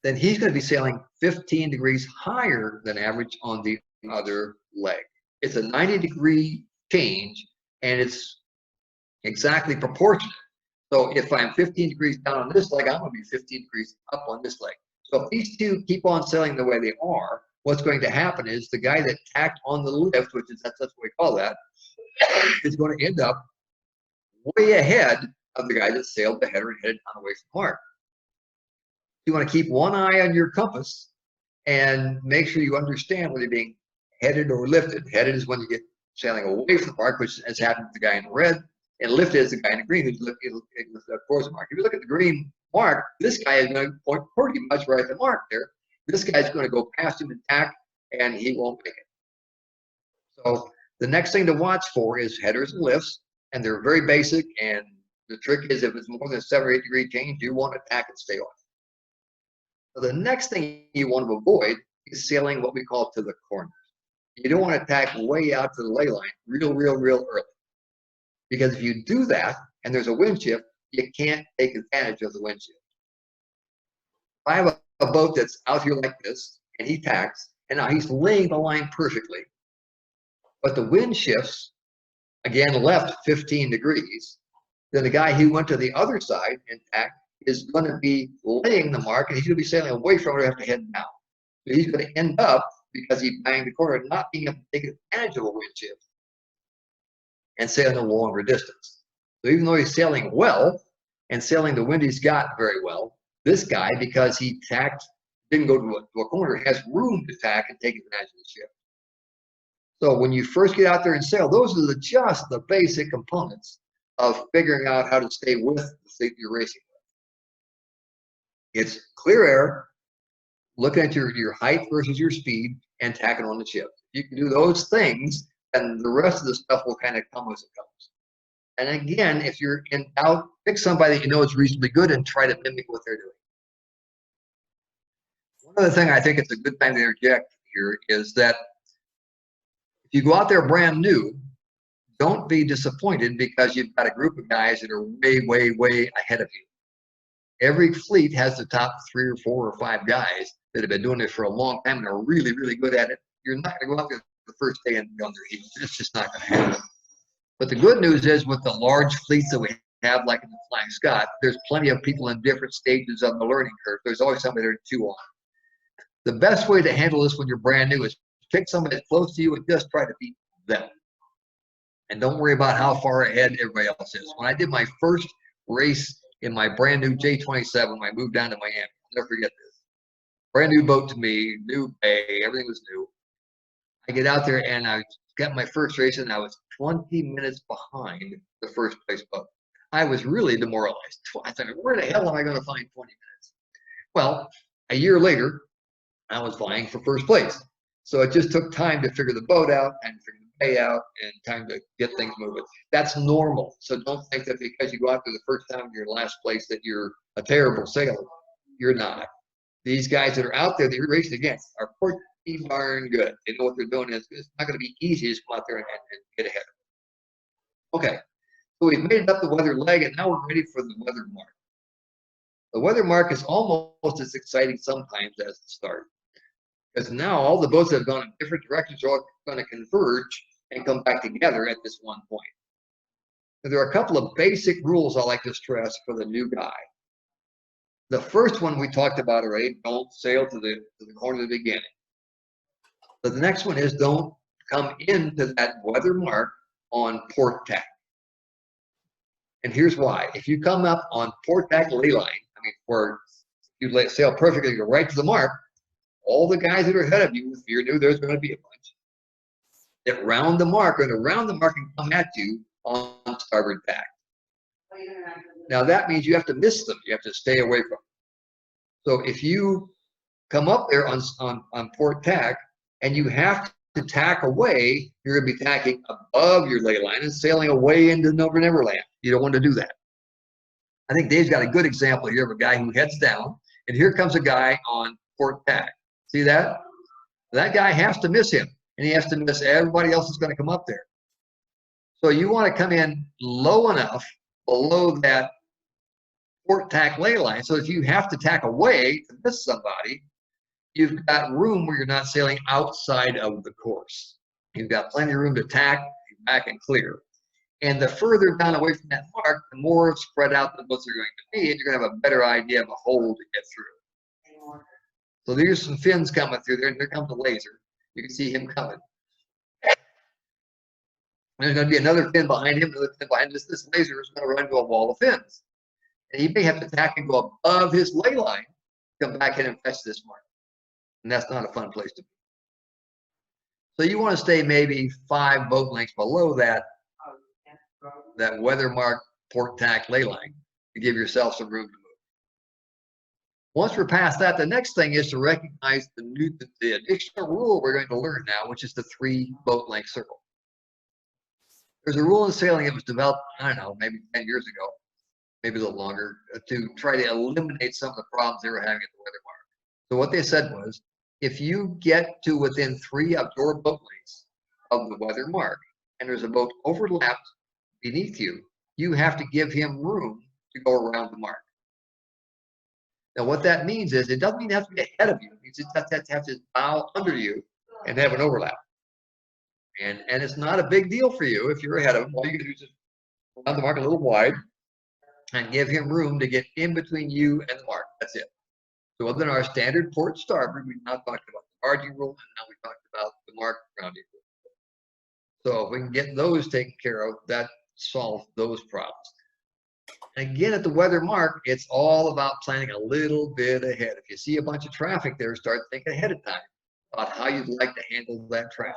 then he's going to be sailing 15 degrees higher than average on the other leg. It's a 90-degree change, and it's exactly proportionate. So if I'm 15 degrees down on this leg, I'm going to be 15 degrees up on this leg. So if these two keep on sailing the way they are, what's going to happen is the guy that tacked on the lift, which is that's what we call that, is going to end up way ahead of the guy that sailed the header and headed on away from mark. You want to keep one eye on your compass and make sure you understand whether you're being headed or lifted. Headed is when you get sailing away from the mark, which has happened to the guy in the red, and lifted is the guy in the green who's looking towards the mark. If you look at the green mark, this guy is going to point pretty much right at the mark there. This guy's going to go past him and tack, and he won't make it. So the next thing to watch for is headers and lifts, And they're very basic, and the trick is if it's more than a 7 or 8 degree change, you want to tack and stay off. So the next thing you want to avoid is sailing what we call to the corners. You don't want to tack way out to the ley line real early. Because if you do that and there's a wind shift, you can't take advantage of the wind shift. If I have a boat that's out here like this, and he tacks, and now he's laying the line perfectly, but the wind shifts, again, left 15 degrees, then the guy who went to the other side and tacked is going to be laying the mark, and he's going to be sailing away from it and have to head down. So he's going to end up, because he banged the corner, not being able to take advantage of a wind shift and sailing a longer distance. So even though he's sailing well and sailing the wind he's got very well, this guy, because he tacked, didn't go to a corner, has room to tack and take advantage of the shift. So when you first get out there and sail, those are just the basic components of figuring out how to stay with the fleet you're racing with. It's clear air, looking at your height versus your speed, and tacking on the shift. If you can do those things, then the rest of the stuff will kind of come as it comes. And again, if you're in doubt, pick somebody that you know is reasonably good and try to mimic what they're doing. One other thing I think it's a good time to interject here is that if you go out there brand new, don't be disappointed because you've got a group of guys that are way ahead of you. Every fleet has the top 3 or 4 or 5 guys that have been doing this for a long time and are really good at it. You're not going to go out there the first day and be on their heels. It's just not going to happen. But the good news is with the large fleets that we have, like in the Flying Scot, there's plenty of people in different stages of the learning curve. There's always somebody there to chew on. The best way to handle this when you're brand new is pick somebody that's close to you and just try to beat them. And don't worry about how far ahead everybody else is. When I did my first race in my brand new J27, when I moved down to Miami, I'll never forget this. Brand new boat to me, new bay, everything was new. I get out there and I got my first race and I was 20 minutes behind the first place boat. I was really demoralized. I thought, where the hell am I going to find 20 minutes? Well, a year later, I was vying for first place. So it just took time to figure the boat out and figure the bay out and time to get things moving. That's normal. So don't think that because you go out there the first time you're last place that you're a terrible sailor. You're not. These guys that are out there that you're racing against are pretty darn good. They know what they're doing. It's not going to be easy to just come out there and get ahead. Okay, so we've made it up the weather leg, and now we're ready for the weather mark. The weather mark is almost as exciting sometimes as the start, because now all the boats that have gone in different directions are all going to converge and come back together at this one point. Now, there are a couple of basic rules I like to stress for the new guy. The first one we talked about already, don't sail to the corner of the beginning. But the next one is don't come into that weather mark on port tack. And here's why. If you come up on port tack ley line, I mean, where you sail perfectly, go right to the mark, all the guys that are ahead of you, if you're new, there's going to be a bunch that round the mark and come at you on starboard tack. Now that means you have to miss them. You have to stay away from them. So if you come up there on port tack and you have to tack away, you're going to be tacking above your ley line and sailing away into Neverland. You don't want to do that. I think Dave's got a good example here of a guy who heads down, and here comes a guy on port tack. See that? That guy has to miss him, and he has to miss everybody else that's going to come up there. So you want to come in low enough below that port tack ley line, so if you have to tack away to miss somebody, you've got room where you're not sailing outside of the course. You've got plenty of room to tack, back, and clear. And the further down away from that mark, the more spread out the boats are going to be, and you're going to have a better idea of a hole to get through. So there's some fins coming through there, and there comes a laser. You can see him coming. And there's going to be another fin behind him, another fin behind this. This laser is going to run to a wall of fins. And he may have to tack and go above his ley line, come back in and fetch this mark. And that's not a fun place to be. So you want to stay maybe 5 boat lengths below that weather mark port tack ley line to give yourself some room to move. Once we're past that, the next thing is to recognize the additional rule we're going to learn now, which is the 3 boat length circle. There's a rule in sailing that was developed, I don't know, maybe 10 years ago, maybe a little longer, to try to eliminate some of the problems they were having at the weather mark. So what they said was, if you get to within 3 outdoor boat lengths of the weather mark, and there's a boat overlapped beneath you, you have to give him room to go around the mark. Now, what that means is, it doesn't mean it has to be ahead of you. It means it has to have to bow under you and have an overlap. And it's not a big deal for you if you're ahead of him. All you can do is just around the mark a little wide and give him room to get in between you and the mark. That's it. So within our standard port starboard, we've now talked about the margin rule, and now we talked about the mark grounding rule. So if we can get those taken care of, that solves those problems. And again, at the weather mark, it's all about planning a little bit ahead. If you see a bunch of traffic there, start thinking ahead of time about how you'd like to handle that traffic.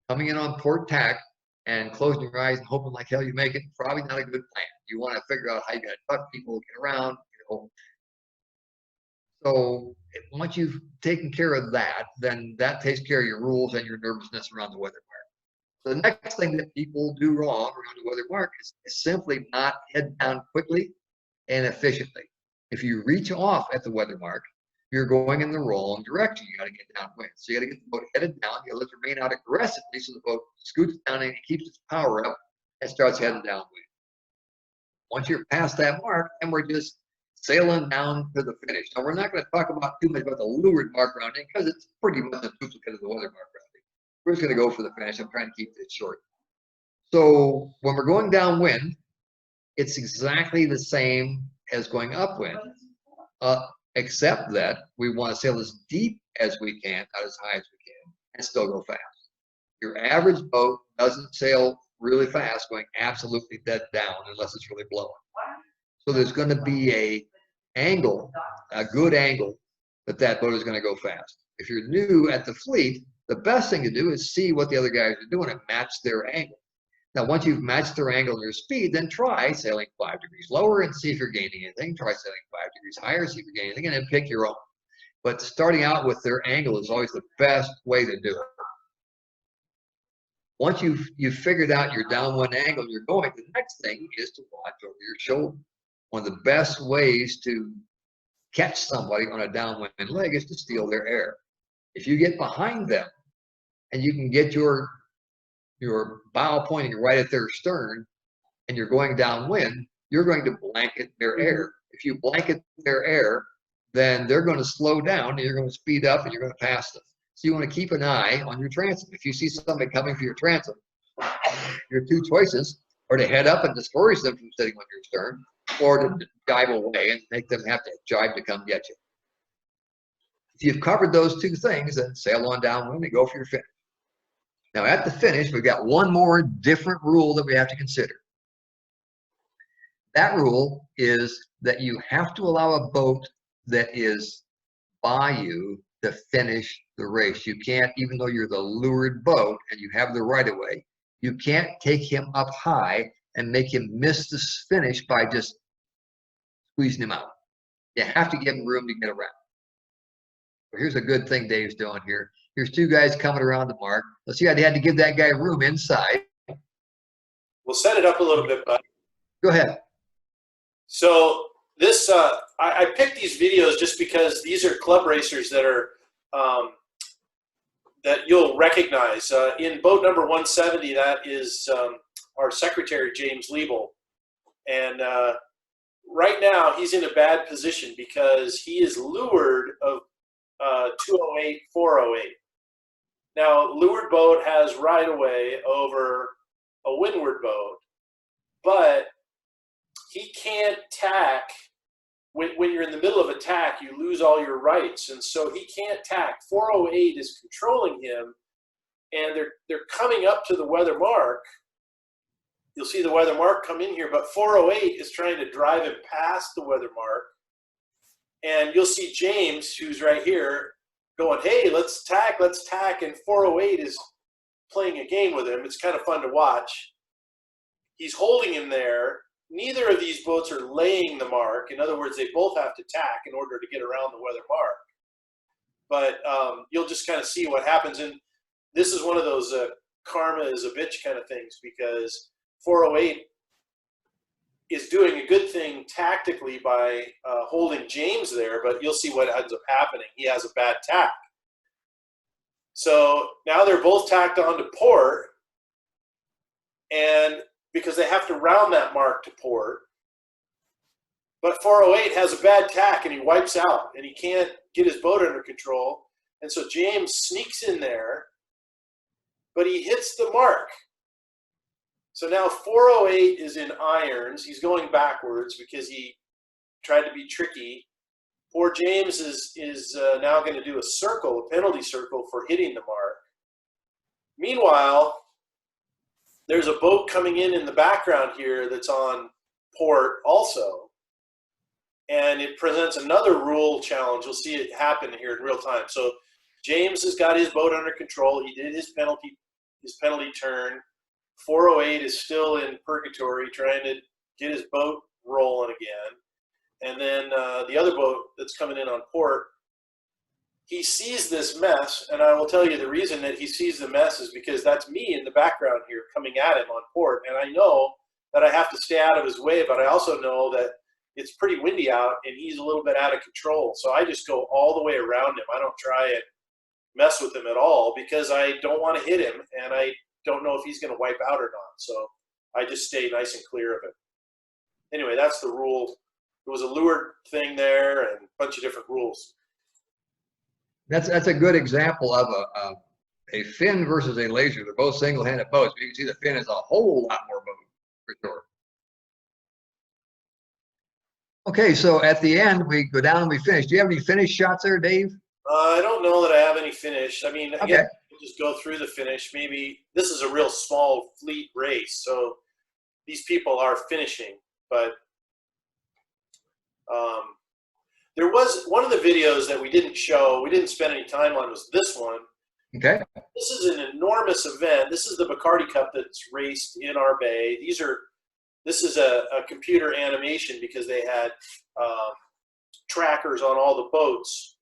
Coming in on port tack and closing your eyes and hoping like hell you make it, probably not a good plan. You want to figure out how you're going to tuck people, get around, So once you've taken care of that, then that takes care of your rules and your nervousness around the weather mark. So the next thing that people do wrong around the weather mark is simply not head down quickly and efficiently. If you reach off at the weather mark, you're going in the wrong direction. You got to get downwind. So you got to get the boat headed down. You got to let the rein out aggressively so the boat scoots down and it keeps its power up and starts heading downwind. Once you're past that mark, then we're just sailing down to the finish. Now, we're not going to talk about too much about the leeward mark rounding because it's pretty much a duplicate of the weather mark rounding. We're just going to go for the finish. I'm trying to keep it short. So when we're going downwind, it's exactly the same as going upwind. Except that we want to sail as deep as we can, not as high as we can, and still go fast. Your average boat doesn't sail really fast going absolutely dead down unless it's really blowing. So there's going to be a good angle that boat is going to go fast. If you're new at the fleet, the best thing to do is see what the other guys are doing and match their angle. Now, once you've matched their angle and your speed, then try sailing 5 degrees lower and see if you're gaining anything. Try sailing 5 degrees higher, see if you're gaining anything, and then pick your own. But starting out with their angle is always the best way to do it. Once you've figured out your downwind angle you're going, the next thing is to watch over your shoulder. One of the best ways to catch somebody on a downwind leg is to steal their air. If you get behind them and you can get your bow pointing right at their stern and you're going downwind, you're going to blanket their air. If you blanket their air, then they're going to slow down and you're going to speed up and you're going to pass them. So you want to keep an eye on your transom. If you see somebody coming for your transom, your 2 choices are to head up and discourage them from sitting on your stern, or to dive away and make them have to jibe to come get you. If you've covered those 2 things, then sail on downwind and go for your finish. Now, at the finish, we've got one more different rule that we have to consider. That rule is that you have to allow a boat that is by you to finish the race. You can't, even though you're the leeward boat and you have the right of way, you can't take him up high and make him miss the finish by just squeezing him out. You have to give him room to get around. Well, here's a good thing Dave's doing here. Here's 2 guys coming around the mark. Let's see how they had to give that guy room inside. We'll set it up a little bit, bud. Go ahead. So this, I picked these videos just because these are club racers that are that you'll recognize. In boat number 170, that is our secretary, James Liebel. And right now, he's in a bad position because he is leeward of 208, 408. Now, leeward boat has right-of-way over a windward boat, but he can't tack. When you're in the middle of a tack, you lose all your rights, and so he can't tack. 408 is controlling him, and they're coming up to the weather mark. You'll see the weather mark come in here, but 408 is trying to drive him past the weather mark, and you'll see James, who's right here, going, hey, let's tack, and 408 is playing a game with him. It's kind of fun to watch. He's holding him there. Neither of these boats are laying the mark. In other words, they both have to tack in order to get around the weather mark. But you'll just kind of see what happens. And this is one of those karma is a bitch kind of things, because 408 is doing a good thing tactically by holding James there, but you'll see what ends up happening. He has a bad tack. So now they're both tacked onto port, and because they have to round that mark to port, but 408 has a bad tack and he wipes out and he can't get his boat under control. And so James sneaks in there, but he hits the mark. So now 408 is in irons. He's going backwards because he tried to be tricky. Poor James is now going to do a circle, a penalty circle for hitting the mark. Meanwhile, there's a boat coming in the background here that's on port also. And it presents another rule challenge. You'll see it happen here in real time. So James has got his boat under control. He did his penalty turn. 408 is still in purgatory trying to get his boat rolling again. And then the other boat that's coming in on port, he sees this mess, and I will tell you the reason that he sees the mess is because that's me in the background here coming at him on port, and I know that I have to stay out of his way, but I also know that it's pretty windy out and he's a little bit out of control. So I just go all the way around him. I don't try and mess with him at all because I don't want to hit him, and I don't know if he's going to wipe out or not. So I just stay nice and clear of it. Anyway, that's the rule. It was a leeward thing there and a bunch of different rules. That's a good example of a fin versus a laser. They're both single-handed boats, but you can see the fin is a whole lot more boat for sure. Okay, so at the end we go down and we finish. Do you have any finish shots there, Dave? I don't know that I have any finish. I mean, okay. We'll just go through the finish. Maybe this is a real small fleet race, so these people are finishing, but there was one of the videos that we didn't show, we didn't spend any time on, was this one. Okay. This is an enormous event. This is the Bacardi Cup that's raced in our bay. This is a computer animation because they had trackers on all the boats.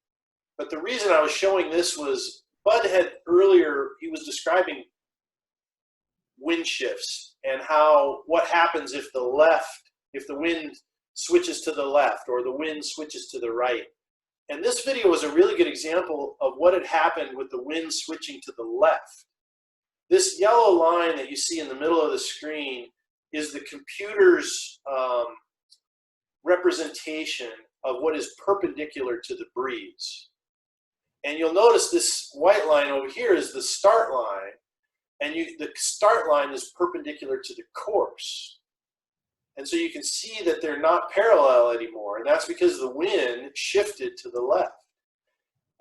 But the reason I was showing this was Bud had earlier, he was describing wind shifts and what happens if the wind switches to the left or the wind switches to the right. And this video was a really good example of what had happened with the wind switching to the left. This yellow line that you see in the middle of the screen is the computer's representation of what is perpendicular to the breeze. And you'll notice this white line over here is the start line, and the start line is perpendicular to the course. And so you can see that they're not parallel anymore, and that's because the wind shifted to the left.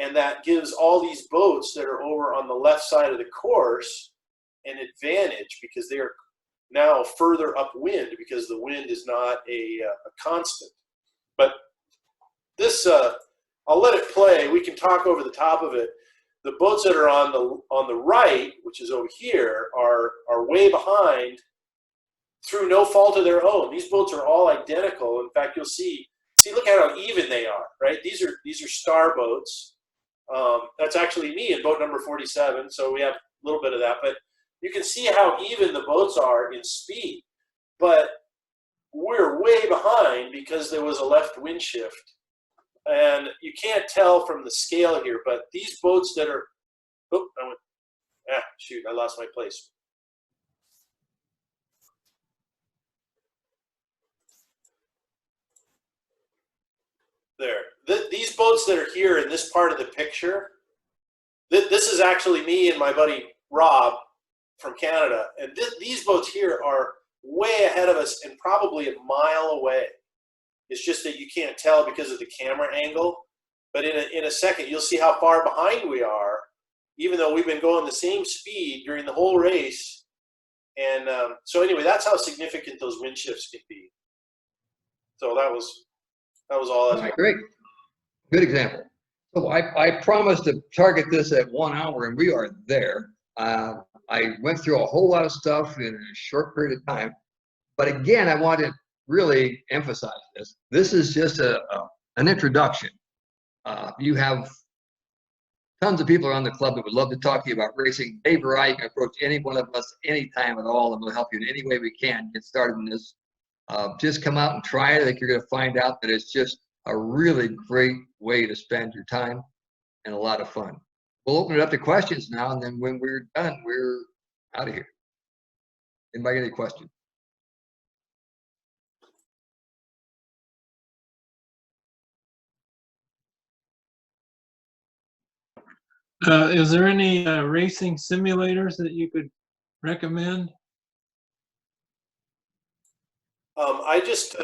And that gives all these boats that are over on the left side of the course an advantage because they are now further upwind because the wind is not a constant. But this, I'll let it play. We can talk over the top of it. The boats that are on the right, which is over here, are way behind through no fault of their own. These boats are all identical. In fact, you'll see, look at how even they are, right? These are star boats. That's actually me in boat number 47, so we have a little bit of that. But you can see how even the boats are in speed. But we're way behind because there was a left wind shift. And you can't tell from the scale here, but these boats that are, I lost my place. There. These boats that are here in this part of the picture, this is actually me and my buddy Rob from Canada. And these boats here are way ahead of us and probably a mile away. It's just that you can't tell because of the camera angle. But in a second, you'll see how far behind we are, even though we've been going the same speed during the whole race. And so anyway, that's how significant those wind shifts can be. So that was all. All right, great. Good example. So I promised to target this at 1 hour, and we are there. I went through a whole lot of stuff in a short period of time. But again, I want to really emphasize this. This is just an introduction. You have tons of people around the club that would love to talk to you about racing. Dave or I can approach any one of us anytime at all, and we'll help you in any way we can get started in this. Just come out and try it. I think you're going to find out that it's just a really great way to spend your time and a lot of fun. We'll open it up to questions now, and then when we're done, we're out of here. Anybody got any questions? Is there any racing simulators that you could recommend? I just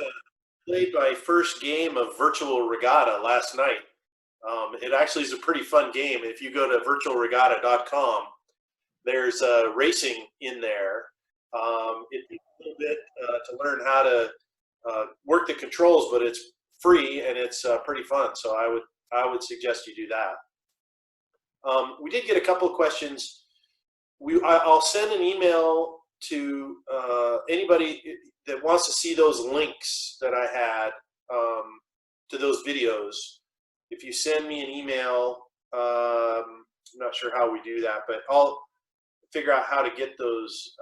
played my first game of Virtual Regatta last night. It actually is a pretty fun game. If you go to virtualregatta.com, there's racing in there. It takes a little bit to learn how to work the controls, but it's free and it's pretty fun. So I would suggest you do that. We did get a couple of questions. I'll send an email to anybody that wants to see those links that I had to those videos. If you send me an email, I'm not sure how we do that, but I'll figure out how to get those.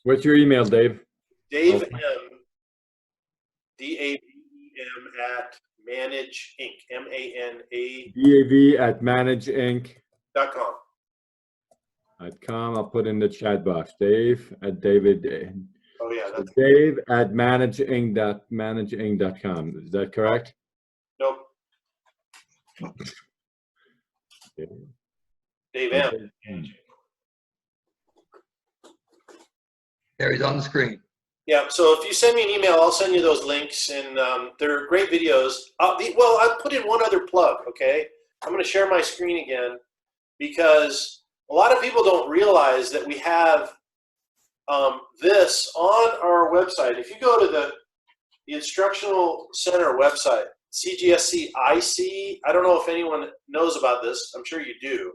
What's your email, Dave? Dave M. D-A-V-E-M at Manage Inc. M-A-N-A. DAV at manageinc.com. .com. I'll put in the chat box. Dave at David. Oh yeah, So Dave at manageinc.com. Is that correct? Nope. Dave M. There, he's on the screen. Yeah, so if you send me an email, I'll send you those links, and they're great videos. Well, I'll put in one other plug, okay? I'm going to share my screen again because a lot of people don't realize that we have this on our website. If you go to the Instructional Center website, CGSC IC, I don't know if anyone knows about this. I'm sure you do.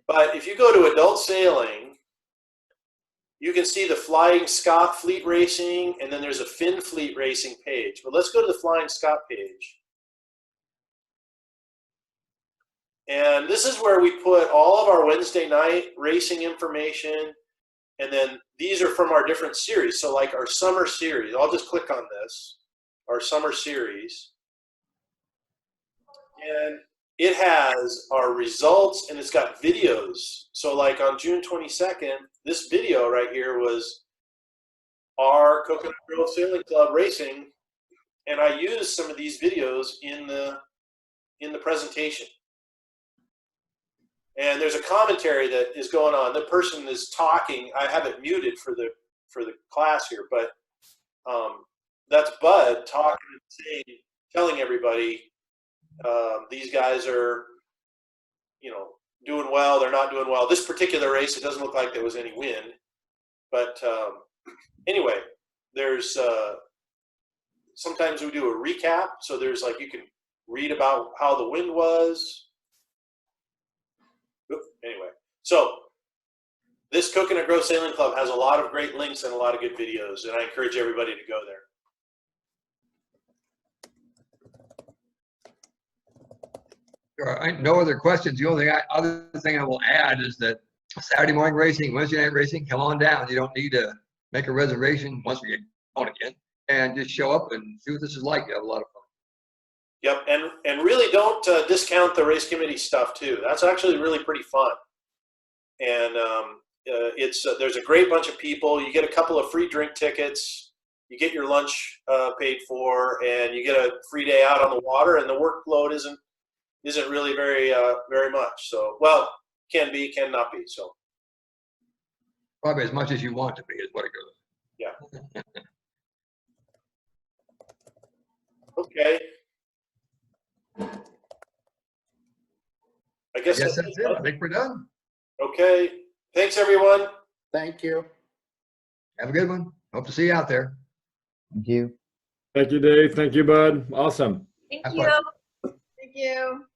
But if you go to Adult Sailing, you can see the Flying Scot Fleet Racing, and then there's a Finn Fleet Racing page. But let's go to the Flying Scot page. And this is where we put all of our Wednesday night racing information. And then these are from our different series. So like our summer series, I'll just click on this, our summer series. And it has our results and it's got videos. So like on June 22nd, this video right here was our Coconut Grove Sailing Club racing. And I used some of these videos in the presentation. And there's a commentary that is going on. The person is talking. I have it muted for the class here, but that's Bud talking and saying, telling everybody these guys are, doing well. They're not doing well. This particular race, it doesn't look like there was any wind, but anyway, there's sometimes we do a recap. So there's like you can read about how the wind was. Anyway, so this Coconut Grove Sailing Club has a lot of great links and a lot of good videos, and I encourage everybody to go there. No other questions. The only other thing I will add is that Saturday morning racing, Wednesday night racing, come on down. You don't need to make a reservation once we get on again, and just show up and see what this is like. You have a lot of fun. Yep, and really don't discount the race committee stuff too. That's actually really pretty fun. And there's a great bunch of people. You get a couple of free drink tickets. You get your lunch paid for, and you get a free day out on the water. And the workload isn't really very much. So, well, can be, can not be. So probably as much as you want to be is what it goes. Yeah. Okay. I guess that's it. I think we're done. Okay. Thanks, everyone. Thank you. Have a good one. Hope to see you out there. Thank you. Thank you, Dave. Thank you, Bud. Awesome. Thank Have you. fun. Thank you.